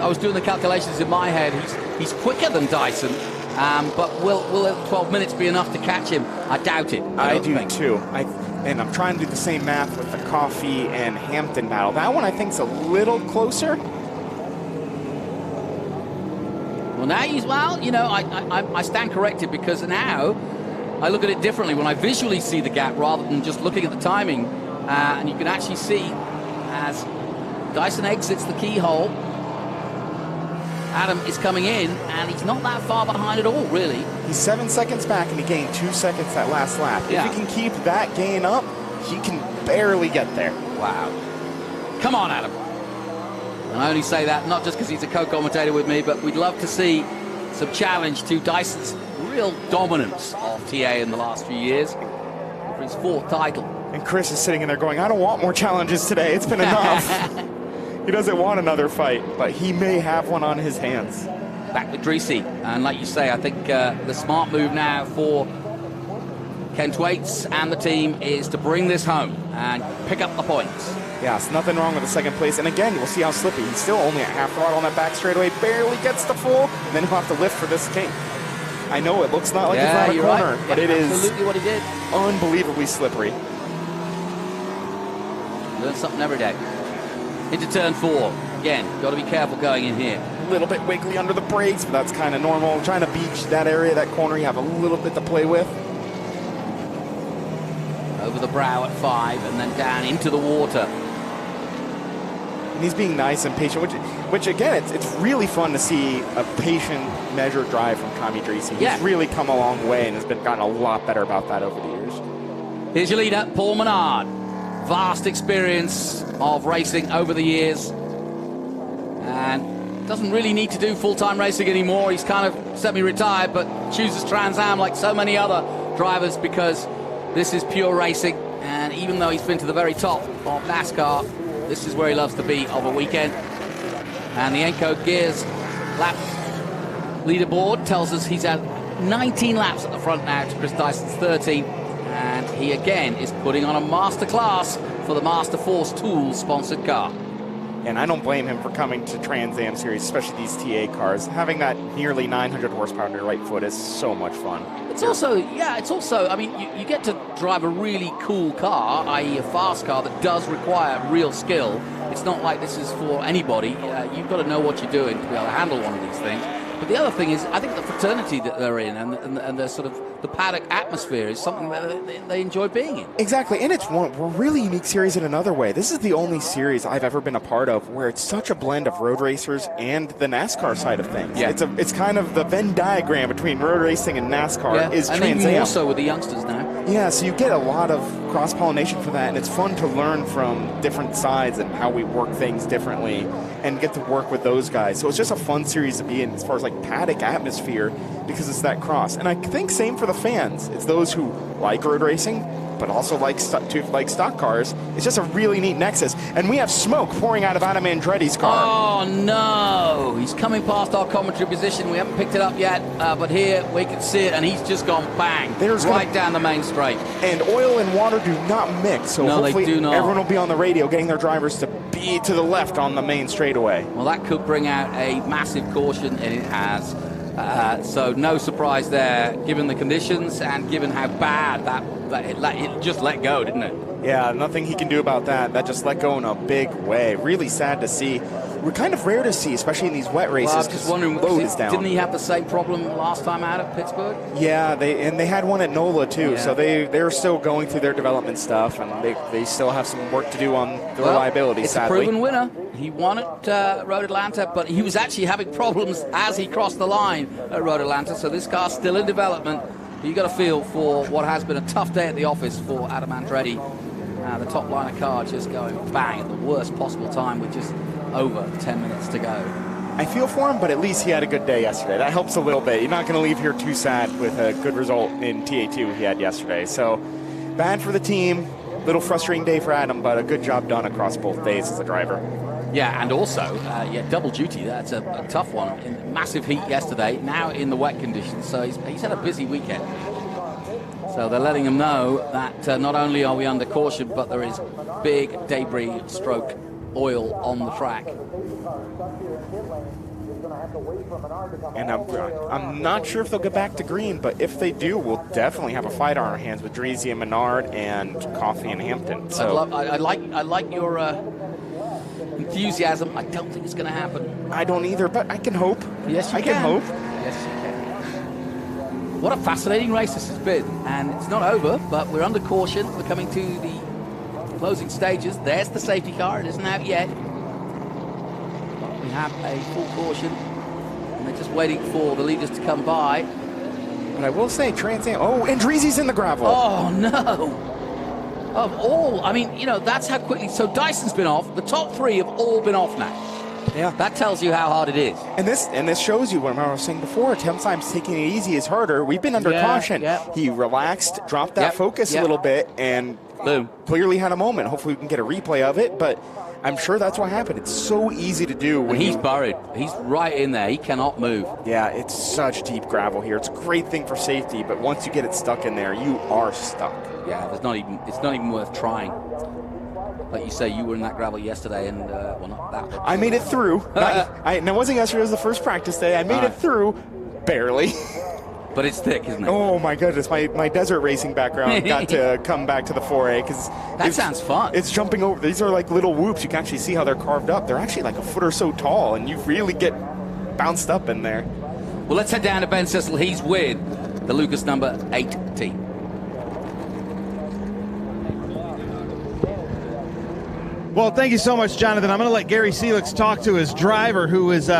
I was doing the calculations in my head. He's quicker than Dyson, but will 12 minutes be enough to catch him? I doubt it. I do too. And I'm trying to do the same math with the Coffey and Hampton battle. That one I think is a little closer. Well, now I stand corrected because now I look at it differently when I visually see the gap rather than just looking at the timing. And you can actually see as Dyson exits the keyhole, Adam is coming in, and he's not that far behind at all, really. He's 7 seconds back, and he gained 2 seconds that last lap. Yeah. If he can keep that gain up, he can barely get there. Wow. Come on, Adam. And I only say that not just because he's a co-commentator with me, but we'd love to see some challenge to Dyson's real dominance of TA in the last few years for his 4th title. And Chris is sitting in there going, I don't want more challenges today. It's been enough. He doesn't want another fight, but he may have one on his hands. Back with Dreesy. And like you say, I think the smart move now for Ken Thwaites and the team is to bring this home and pick up the points. Yeah, it's nothing wrong with the 2nd place. And again, we'll see how slippy. He's still only at half throttle on that back straightaway, barely gets the full, and then he'll have to lift for this king. I know it looks not like it's Yeah, not a you're corner, right. but Yeah, it is absolutely what he did. unbelievably slippery. Learn something every day. Into turn 4. Again, got to be careful going in here. A little bit wiggly under the brakes, but that's kind of normal. Trying to beach that area, that corner, you have a little bit to play with. Over the brow at 5 and then down into the water. And he's being nice and patient, which again, it's really fun to see a patient, measured drive from Tommy Dreesen. Yeah. He's really come a long way and has gotten a lot better about that over the years. Here's your leader, Paul Menard. Vast experience of racing over the years. And doesn't really need to do full-time racing anymore. He's kind of semi-retired, but chooses Trans Am like so many other drivers because this is pure racing. And even though he's been to the very top of NASCAR, this is where he loves to be of a weekend. And the Enco Gears lap leaderboard tells us he's had 19 laps at the front now to Chris Dyson's 13. And he again is putting on a master class for the Master Force Tools sponsored car. And I don't blame him for coming to Trans Am Series, especially these TA cars. Having that nearly 900 horsepower on your right foot is so much fun. It's also, I mean, you get to drive a really cool car, i.e. a fast car that does require real skill. It's not like this is for anybody. You've got to know what you're doing to be able to handle one of these things. But the other thing is, I think the fraternity that they're in and the sort of the paddock atmosphere is something that they enjoy being in. Exactly, and it's a really unique series in another way. This is the only series I've ever been a part of where it's such a blend of road racers and the NASCAR side of things. Yeah. It's kind of the Venn diagram between road racing and NASCAR is and Trans even Am. more so with the youngsters now. Yeah, so you get a lot of cross-pollination for that, and it's fun to learn from different sides and how we work things differently and get to work with those guys. So it's just a fun series to be in as far as like paddock atmosphere because it's that cross. And I think same for the fans. It's those who like road racing but also like stock cars. It's just a really neat nexus. And we have smoke pouring out of Adam Andretti's car. Oh, no. He's coming past our commentary position. We haven't picked it up yet, but here we can see it, and he's just gone bang. Right down the main straight. And oil and water do not mix, so No, hopefully they do not. everyone will be on the radio getting their drivers to be to the left on the main straightaway. Well, that could bring out a massive caution, and it has. So no surprise there, given the conditions and given how bad it just let go, didn't it? Yeah, nothing he can do about that. That just let go in a big way. Really sad to see. We're kind of rare to see, especially in these wet races. Well, I was just wondering, load is down. didn't he have the same problem last time out at Pittsburgh? Yeah, they had one at NOLA too, Yeah. so they're still going through their development stuff, and they still have some work to do on the reliability, It's sadly. a proven winner. He won at Road Atlanta, but he was actually having problems as he crossed the line at Road Atlanta, so this car's still in development. You got a feel for what has been a tough day at the office for Adam Andretti. The top line of car just going bang at the worst possible time with just over 10 minutes to go. I feel for him, but at least he had a good day yesterday. That helps a little bit. You're not going to leave here too sad with a good result in TA2 he had yesterday. So bad for the team, little frustrating day for Adam, but a good job done across both days as a driver. Yeah, and also, double duty. That's a tough one. In massive heat yesterday, now in the wet conditions. So he's had a busy weekend. So they're letting him know that not only are we under caution, but there is big debris stroke oil on the track. And I'm not sure if they'll get back to green, but if they do, we'll definitely have a fight on our hands with Dreesen and Menard and Coffey and Hampton. So I like your enthusiasm. I don't think it's going to happen. I don't either, but I can hope. Yes, you can hope. Yes, you can. What a fascinating race this has been, and it's not over, but we're under caution. We're coming to the closing stages. There's the safety car. It isn't out yet. We have a full caution, and they're just waiting for the leaders to come by. But I will say, Trans Am. Oh, and Dreesy's in the gravel. Oh, no. Of all, I mean, that's how quickly. So Dyson's been off. The top three have all been off now. Yeah, that tells you how hard it is. And this shows you what I was saying before. Sometimes taking it easy is harder. We've been under caution. Yeah. He relaxed, dropped that focus a little bit, and boom, clearly had a moment. Hopefully we can get a replay of it, but I'm sure that's what happened. It's so easy to do. When he's buried. He's right in there. He cannot move. Yeah, it's such deep gravel here. It's a great thing for safety, but once you get it stuck in there, you are stuck. Yeah, it's not even worth trying. Like you say, you were in that gravel yesterday, and well, not that one. I made it through. It wasn't yesterday. It was the first practice day. I made it through, barely. But it's thick, isn't it? Oh my goodness, my desert racing background got to come back to the 4A because that sounds fun. It's jumping over. These are like little whoops. You can actually see how they're carved up. They're actually like a foot or so tall, and you really get bounced up in there. Well, let's head down to Ben Sissel. He's with the Lucas number 8 team. Well, thank you so much, Jonathan. I'm going to let Gary Seelix talk to his driver, who was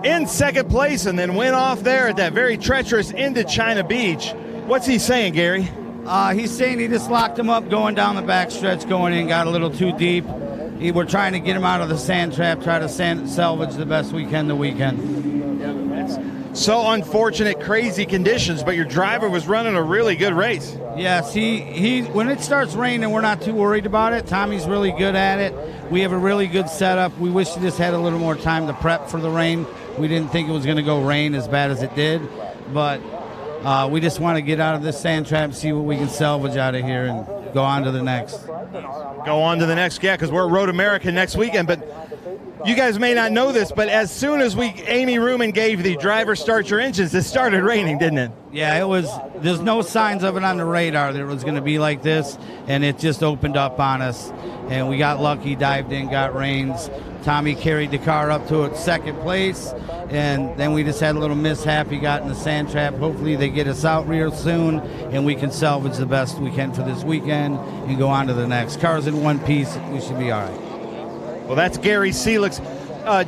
in second place and then went off there at that very treacherous Indochina Beach. What's he saying, Gary? He's saying he just locked him up going down the backstretch, going in, got a little too deep. We're trying to get him out of the sand trap, try to salvage the best we can the weekend. So unfortunate, crazy conditions, but your driver was running a really good race. Yes, he when it starts raining, we're not too worried about it. Tommy's really good at it. We have a really good setup. We wish he just had a little more time to prep for the rain. We didn't think it was going to go rain as bad as it did, but we just want to get out of this sand trap, see what we can salvage out of here, and go on to the next. Go on to the next, yeah, because we're at Road America next weekend. But you guys may not know this, but as soon as Amy Ruman gave the driver start your engines, it started raining, didn't it? Yeah, it was. There's no signs of it on the radar that it was going to be like this, and it just opened up on us, and we got lucky, dived in, got rains. Tommy carried the car up to its second place, and then we just had a little mishap. He got in the sand trap. Hopefully they get us out real soon, and we can salvage the best we can for this weekend and go on to the next. Car's in one piece. We should be all right. Well, that's Gary Seelix.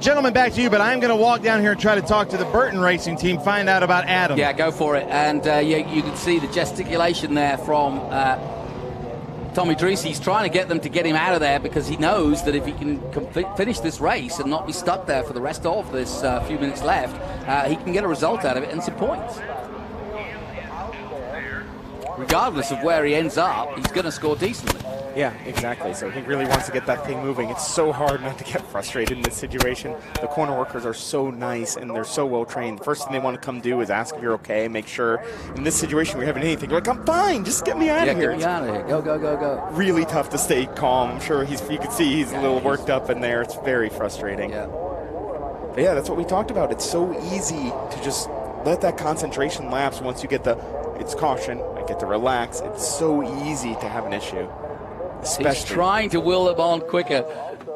Gentlemen, back to you, but I'm going to walk down here and try to talk to the Burton Racing team, find out about Adam. Yeah, go for it. And you can see the gesticulation there from Tommy Dreese. He's trying to get them to get him out of there because he knows that if he can finish this race and not be stuck there for the rest of this few minutes left, he can get a result out of it and some points. Regardless of where he ends up, he's going to score decently. Yeah, exactly. So he really wants to get that thing moving. It's so hard not to get frustrated in this situation. The corner workers are so nice and they're so well trained. The first thing they want to come do is ask if you're okay, make sure. In this situation, we're having anything. You're like, I'm fine. Just get me out of here. Get me out of here. Go, go, go, go. Really tough to stay calm. I'm sure you can see he's a little worked up in there. It's very frustrating. Yeah. But yeah, that's what we talked about. It's so easy to just let that concentration lapse once you get it's caution. I get to relax. It's so easy to have an issue. Especially. He's trying to will them on quicker,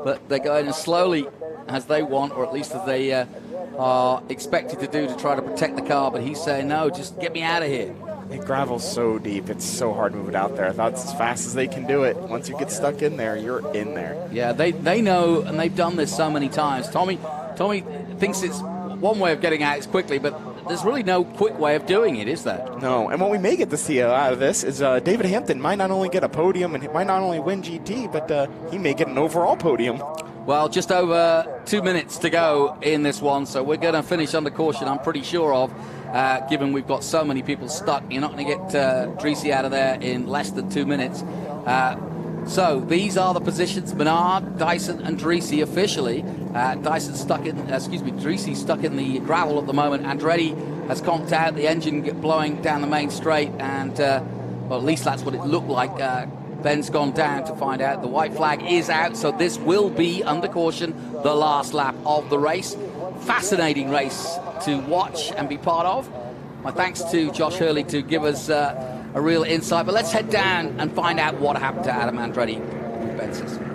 but they're going as slowly as they want, or at least as they are expected to do to try to protect the car. But he's saying, no, just get me out of here. The gravel's so deep. It's so hard to move it out there. I thought it's as fast as they can do it. Once you get stuck in there, you're in there. Yeah, they know, and they've done this so many times. Tommy thinks it's one way of getting out is quickly, but there's really no quick way of doing it, is there? No, and what we may get to see out of this is David Hampton might not only get a podium and he might not only win GT, but he may get an overall podium. Well, just over 2 minutes to go in this one, so we're going to finish under caution, I'm pretty sure of, given we've got so many people stuck. You're not going to get Dreese out of there in less than 2 minutes. So these are the positions: Menard, Dyson, and Dreese officially. Dyson's stuck in, Dreese's stuck in the gravel at the moment. Andretti has conked out, the engine blowing down the main straight, and well, at least that's what it looked like. Ben's gone down to find out. The white flag is out, so this will be, under caution, the last lap of the race. Fascinating race to watch and be part of. My thanks to Josh Hurley to give us a real insight. But let's head down and find out what happened to Adam Andretti with Ben Sissel.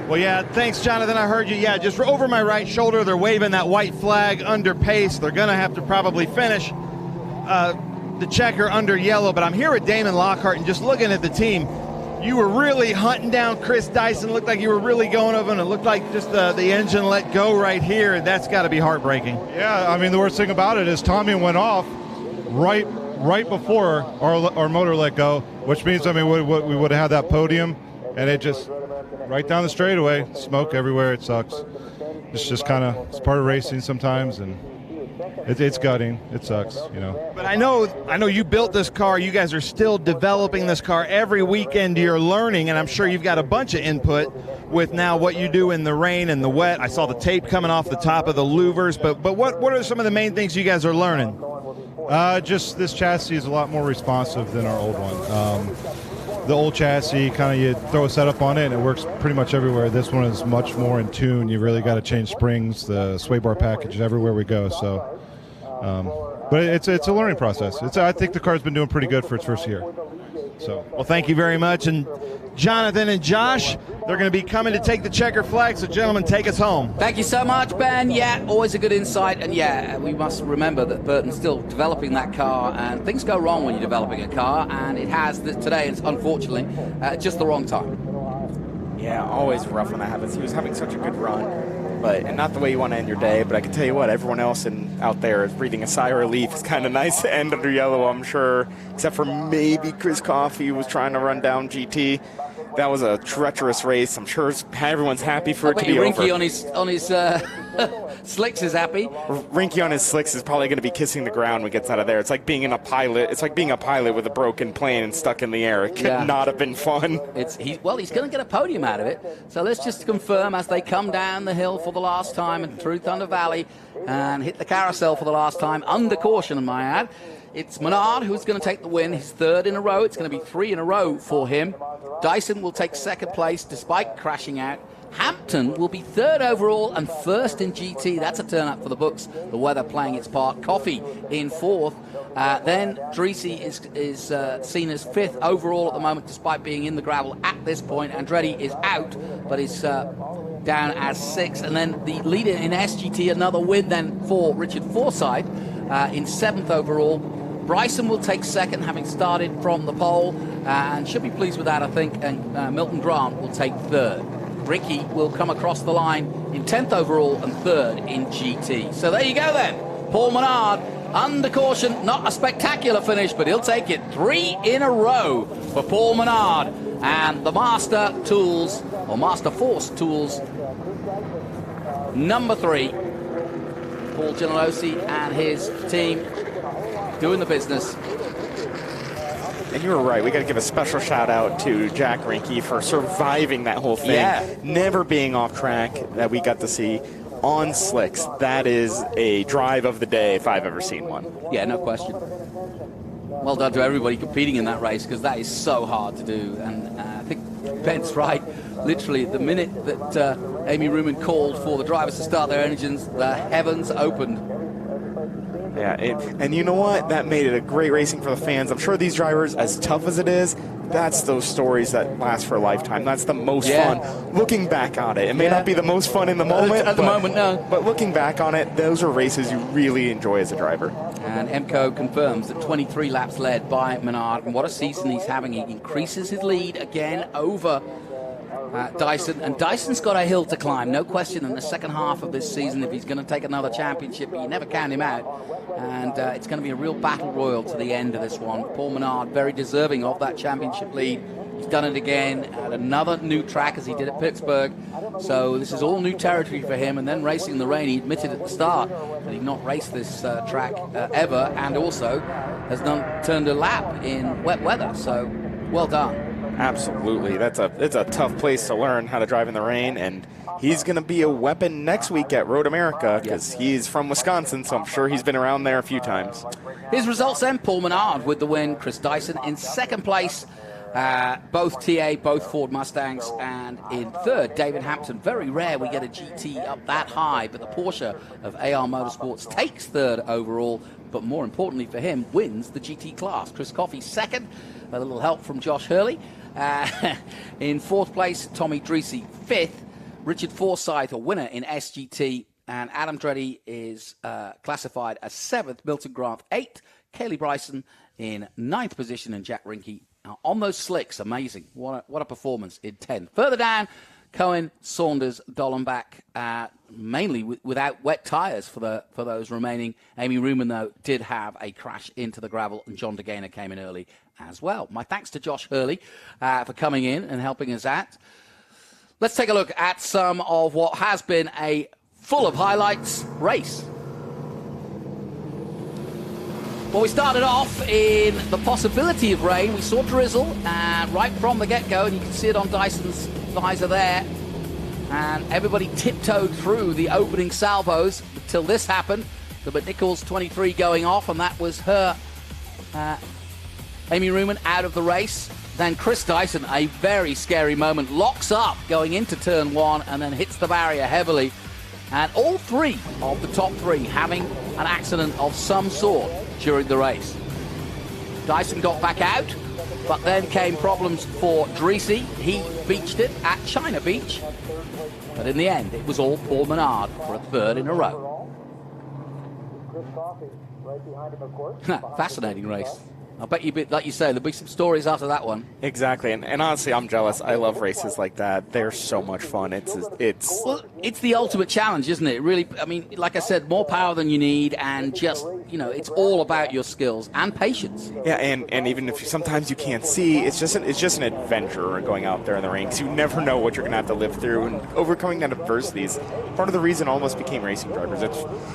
Well, yeah, thanks, Jonathan. I heard you. Yeah, just over my right shoulder, they're waving that white flag under pace. They're going to have to probably finish the checker under yellow. But I'm here with Damon Lockhart, and just looking at the team, you were really hunting down Chris Dyson. Looked like you were really going over him. It looked like just the engine let go right here, and that's got to be heartbreaking. Yeah, I mean, the worst thing about it is Tommy went off right before our motor let go, which means, I mean, we would have had that podium, and it just right down the straightaway, smoke everywhere. It sucks. It's just kind of, it's part of racing sometimes, and it's gutting. It sucks, you know. But I know you built this car. You guys are still developing this car. Every weekend you're learning, and I'm sure you've got a bunch of input with now what you do in the rain and the wet. I saw the tape coming off the top of the louvers, but what are some of the main things you guys are learning? Just this chassis is a lot more responsive than our old one. the old chassis, kind of you throw a setup on it and it works pretty much everywhere. This one is much more in tune. You really got to change springs, the sway bar package everywhere we go. So, but it's a learning process. I think the car's been doing pretty good for its first year. So, well, thank you very much. And Jonathan and Josh, they're going to be coming to take the checker flag. So, gentlemen, take us home. Thank you so much, Ben. Yeah, always a good insight. And yeah, we must remember that Burton's still developing that car, and things go wrong when you're developing a car, and it has today. It's unfortunately just the wrong time. Yeah, always rough when that happens. He was having such a good run, and not the way you want to end your day. But I can tell you what, everyone else out there is breathing a sigh of relief. It's kind of nice to end under yellow, I'm sure, except for maybe Chris Coffey, who was trying to run down GT. That was a treacherous race. I'm sure everyone's happy for it to be Rinky over. on his slicks is happy. Rinky on his slicks is probably going to be kissing the ground when he gets out of there. It's like being in a pilot. It's like being a pilot with a broken plane and stuck in the air. It could not have been fun. He's going to get a podium out of it. So let's just confirm as they come down the hill for the last time and through Thunder Valley and hit the carousel for the last time under caution, I add. It's Menard who's going to take the win. His third in a row. It's going to be 3 in a row for him. Dyson will take second place despite crashing out. Hampton will be third overall and first in GT. That's a turn up for the books. The weather playing its part. Coffey in fourth. Then Dreesy is seen as fifth overall at the moment despite being in the gravel at this point. Andretti is out but is down as sixth. And then the leader in SGT, another win then for Richard Forsythe in seventh overall. Bryson will take second, having started from the pole, and should be pleased with that, I think. And Milton Grant will take third. Ricky will come across the line in 10th overall and third in GT. So there you go then. Paul Menard, under caution, not a spectacular finish, but he'll take it 3 in a row for Paul Menard. And the Master Tools, or Master Force Tools, number 3, Paul Gianalosi and his team doing the business. And you were right. We got to give a special shout out to Jack Rinke for surviving that whole thing. Yeah. Never being off track that we got to see on slicks. That is a drive of the day if I've ever seen one. Yeah, no question. Well done to everybody competing in that race because that is so hard to do. And I think Ben's right. Literally, the minute that Amy Ruman called for the drivers to start their engines, the heavens opened. Yeah, and you know what? That made it a great racing for the fans. I'm sure these drivers, as tough as it is, that's those stories that last for a lifetime. That's the most fun. Looking back on it, it may not be the most fun in the moment. At the moment, no. But looking back on it, those are races you really enjoy as a driver. And MCO confirms that 23 laps led by Menard. And what a season he's having. He increases his lead again over Dyson, and Dyson's got a hill to climb, no question, in the second half of this season if he's going to take another championship. But you never count him out, and it's going to be a real battle royal to the end of this one. Paul Menard, very deserving of that championship lead. He's done it again at another new track as he did at Pittsburgh, so this is all new territory for him. And then racing in the rain, he admitted at the start that he'd not raced this track ever, and also has turned a lap in wet weather, so well done. Absolutely. It's a tough place to learn how to drive in the rain, and he's going to be a weapon next week at Road America because he's from Wisconsin, so I'm sure he's been around there a few times. His results then, Paul Menard with the win, Chris Dyson in second place, both TA, both Ford Mustangs, and in third, David Hampton. Very rare we get a GT up that high, but the Porsche of AR Motorsports takes third overall, but more importantly for him, wins the GT class. Chris Coffey second, a little help from Josh Hurley. In fourth place, Tommy Dreesy fifth. Richard Forsythe, a winner in SGT, and Adam Dreddy is classified as seventh. Milton Grant eighth. Kaylee Bryson in ninth position, and Jack Rinke on those slicks. Amazing. What a performance in 10th. Further down, Cohen, Saunders, Dollenbach, mainly without wet tyres for those remaining. Amy Ruman, though, did have a crash into the gravel, and John DeGainer came in early as well. My thanks to Josh Hurley for coming in and helping us out. Let's take a look at some of what has been a full of highlights race. Well, we started off in the possibility of rain. We saw drizzle right from the get-go, and you can see it on Dyson's visor there. And everybody tiptoed through the opening salvos until this happened. The McNichols 23 going off, and that was her Amy Ruman out of the race. Then Chris Dyson, a very scary moment, locks up going into turn 1 and then hits the barrier heavily. And all 3 of the top 3 having an accident of some sort during the race. Dyson got back out, but then came problems for Dreesy. He beached it at China Beach. But in the end, it was all Paul Menard for a 3rd in a row. Fascinating race. I bet you, like you say, there'll be some stories after that one. Exactly, and honestly, I'm jealous. I love races like that. They're so much fun. It's the ultimate challenge, isn't it? Really, I mean, like I said, more power than you need, and just, you know, it's all about your skills and patience. Yeah, and even if sometimes you can't see, it's just an adventure going out there in the ring, 'cause you never know what you're going to have to live through, and overcoming that adversity is part of the reason almost became racing drivers.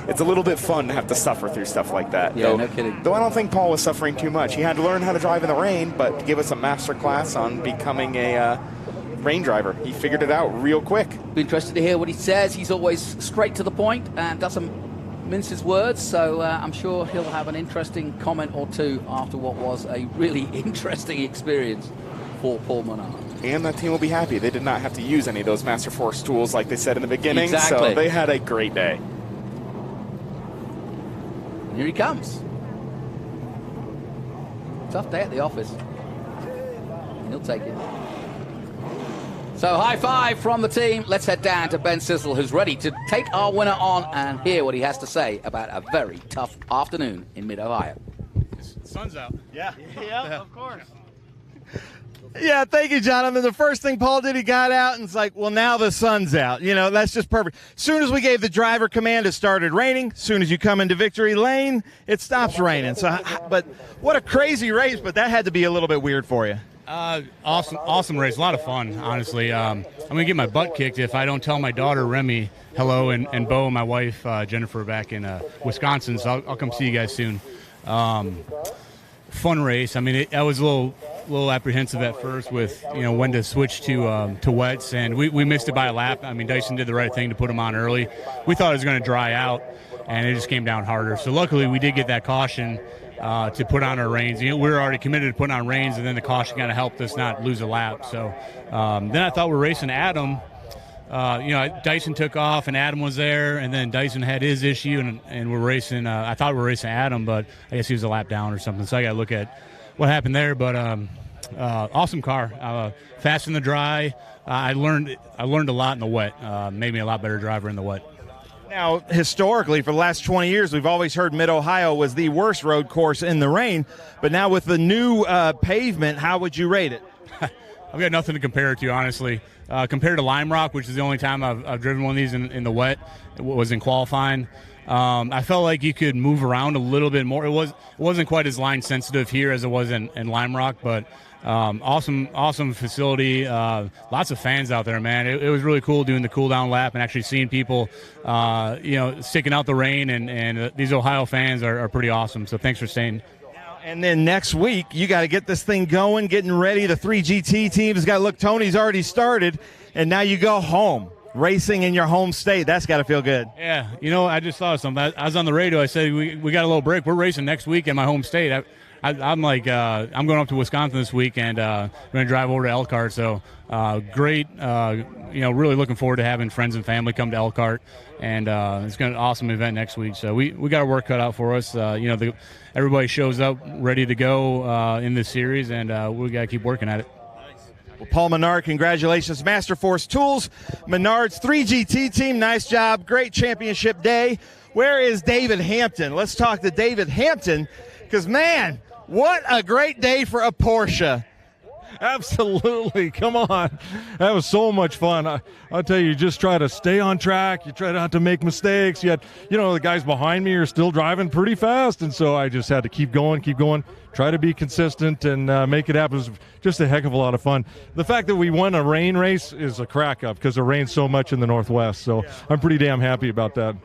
It's a little bit fun to have to suffer through stuff like that. Yeah, no kidding. Though I don't think Paul was suffering too much. He had to learn how to drive in the rain, but to give us a master class on becoming a rain driver. He figured it out real quick. Be interested to hear what he says. He's always straight to the point and doesn't mince his words, so I'm sure he'll have an interesting comment or two after what was a really interesting experience for Paul Menard. And that team will be happy. They did not have to use any of those Master Force tools like they said in the beginning, Exactly. So they had a great day. And here he comes. Tough day at the office. He'll take it. So high five from the team. Let's head down to Ben Sissel, who's ready to take our winner on and hear what he has to say about a very tough afternoon in Mid-Ohio. The sun's out. Yeah, of course. Yeah, thank you, Jonathan. The first thing Paul did, he got out and it's like, well, now the sun's out. You know, that's just perfect. Soon as we gave the driver command, it started raining. Soon as you come into victory lane, it stops raining. So, but what a crazy race, but that had to be a little bit weird for you. Awesome race. A lot of fun, honestly. I'm going to get my butt kicked if I don't tell my daughter, Remy, hello, and Bo, my wife, Jennifer, back in Wisconsin. So I'll come see you guys soon. Fun race. I mean, I was a little apprehensive at first with, you know, when to switch to wets, and we missed it by a lap. I mean, Dyson did the right thing to put him on early. We thought it was going to dry out, and it just came down harder. So luckily, we did get that caution to put on our reins. You know, we were already committed to putting on reins, and then the caution kind of helped us not lose a lap. So then I thought we were racing Adam. You know, Dyson took off and Adam was there, and then Dyson had his issue, and we're racing. I thought we were racing Adam, but I guess he was a lap down or something. So I got to look at what happened there. But awesome car, fast in the dry. I learned a lot in the wet. Made me a lot better driver in the wet. Now, historically, for the last 20 years, we've always heard Mid-Ohio was the worst road course in the rain. But now with the new pavement, how would you rate it? I've got nothing to compare it to, honestly. Compared to Lime Rock, which is the only time I've driven one of these in the wet, it was in qualifying. I felt like you could move around a little bit more. It wasn't quite as line sensitive here as it was in Lime Rock, but awesome facility. Lots of fans out there, man. It was really cool doing the cool down lap and actually seeing people, you know, sticking out the rain. And these Ohio fans are pretty awesome. So thanks for staying. And then next week, you got to get this thing going, getting ready. The 3GT team has got to look. Tony's already started, and now you go home, racing in your home state. That's got to feel good. Yeah, you know, I just thought of something. I was on the radio. I said, we got a little break. We're racing next week in my home state. I'm like, I'm going up to Wisconsin this week, and we're going to drive over to Elkhart. So great, you know, really looking forward to having friends and family come to Elkhart. And it's going to be an awesome event next week. So we got our work cut out for us. You know, everybody shows up ready to go in this series, and we got to keep working at it. Well, Paul Menard, congratulations. Master Force Tools, Menard's 3GT team, nice job. Great championship day. Where is David Hampton? Let's talk to David Hampton, because, man, what a great day for a Porsche. Absolutely. Come on. That was so much fun. I'll tell you, just try to stay on track. You try not to make mistakes. Yet, you know, the guys behind me are still driving pretty fast. And so I just had to keep going, try to be consistent and make it happen. It was just a heck of a lot of fun. The fact that we won a rain race is a crack up because it rains so much in the Northwest. So I'm pretty damn happy about that.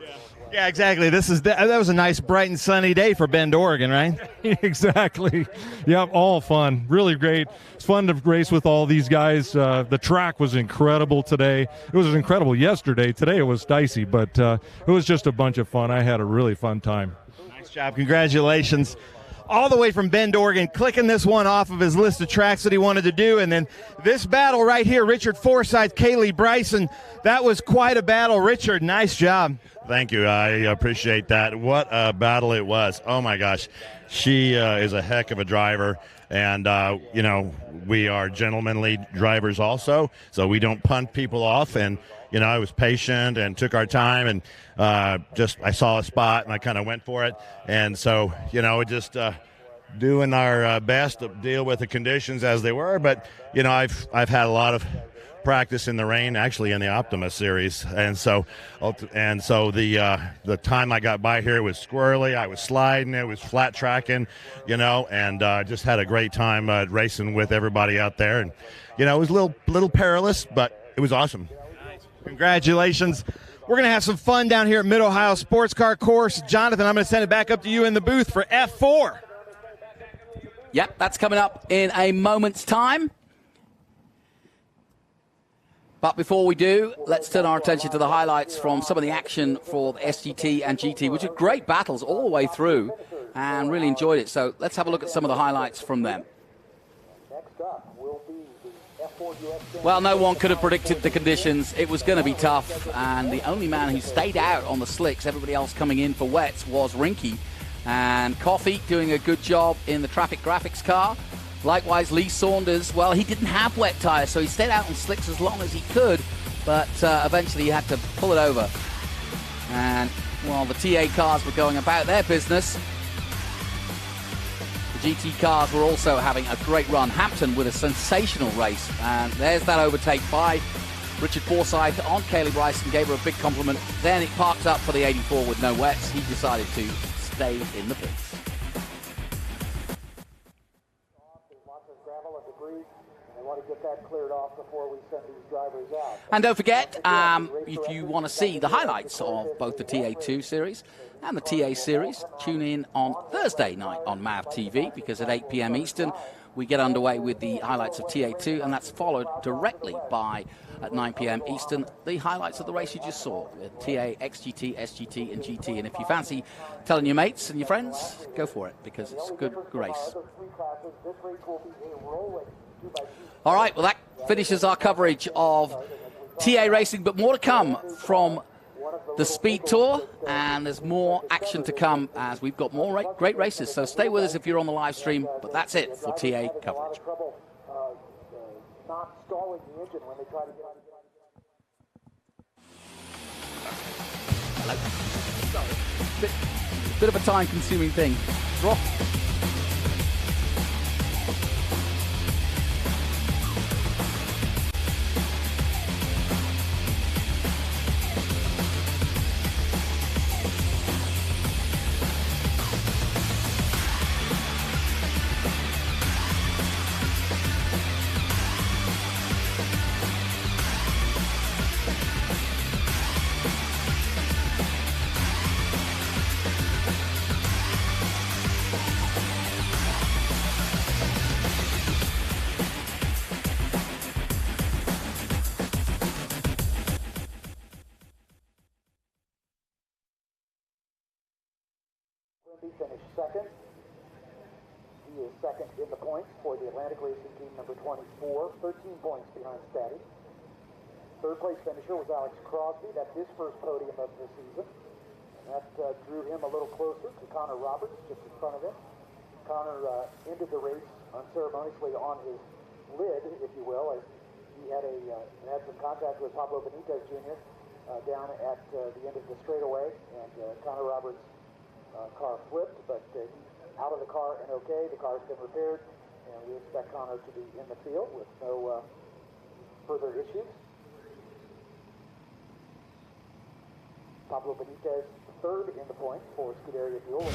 Yeah, exactly. That was a nice, bright and sunny day for Bend, Oregon, right? Exactly. Yep, all fun. Really great. It's fun to race with all these guys. The track was incredible today. It was incredible yesterday. Today it was dicey, but it was just a bunch of fun. I had a really fun time. Nice job. Congratulations. all the way from Bend, Oregon, clicking this one off of his list of tracks that he wanted to do. And then this battle right here, Richard Forsyth, Kaylee Bryson, that was quite a battle. Richard, nice job. Thank you. I appreciate that. What a battle it was. Oh, my gosh. She is a heck of a driver. And, you know, we are gentlemanly drivers also, so we don't punt people off. And, you know, I was patient and took our time, and I saw a spot and I kind of went for it. And so, you know, just doing our best to deal with the conditions as they were. But, you know, I've had a lot of practice in the rain, actually in the Optima series, and so the time I got by here was squirrely. I was sliding, it was flat tracking, you know, and just had a great time racing with everybody out there. And you know, it was a little perilous, but it was awesome. Congratulations. We're going to have some fun down here at Mid-Ohio Sports Car Course. Jonathan, I'm going to send it back up to you in the booth for F4. Yep, that's coming up in a moment's time. But before we do, let's turn our attention to the highlights from some of the action for the SGT and GT, which are great battles all the way through, and really enjoyed it. So let's have a look at some of the highlights from them. Well, no one could have predicted the conditions. It was going to be tough, and the only man who stayed out on the slicks, everybody else coming in for wets, was Rinky. And Coffey doing a good job in the traffic graphics car. Likewise, Lee Saunders, well, he didn't have wet tyres, so he stayed out on slicks as long as he could, but eventually he had to pull it over. And while the TA cars were going about their business, the GT cars were also having a great run. Hampton with a sensational race, and there's that overtake by Richard Forsyth on Kaylee Bryson, gave her a big compliment. Then it parked up for the 84 with no wets. He decided to stay in the pits. And don't forget, if you want to see the highlights of both the TA2 series and the TA series, tune in on Thursday night on MAV TV, because at 8 p.m. Eastern, we get underway with the highlights of TA2, and that's followed directly by, at 9 p.m. Eastern, the highlights of the race you just saw, TA, XGT, SGT, and GT. And if you fancy telling your mates and your friends, go for it, because it's a good race. All right, well, that finishes our coverage of TA racing, but more to come from the Speed Tour, and there's more action to come as we've got more great races. So stay with us if you're on the live stream, but that's it for TA coverage. Bit of a time-consuming thing. Rock. Finished second. He is second in the points for the Atlantic Racing Team number 24, 13 points behind Statty. Third place finisher was Alex Crosby. That's his first podium of the season. And that drew him a little closer to Connor Roberts, just in front of him. Connor ended the race unceremoniously on his lid, if you will, as he had some contact with Pablo Benitez Jr. Down at the end of the straightaway, and Connor Roberts' car flipped, but he's out of the car and okay. The car's been repaired, and we expect Connor to be in the field with no further issues. Pablo Benitez third in the points for Scuderia Fuel.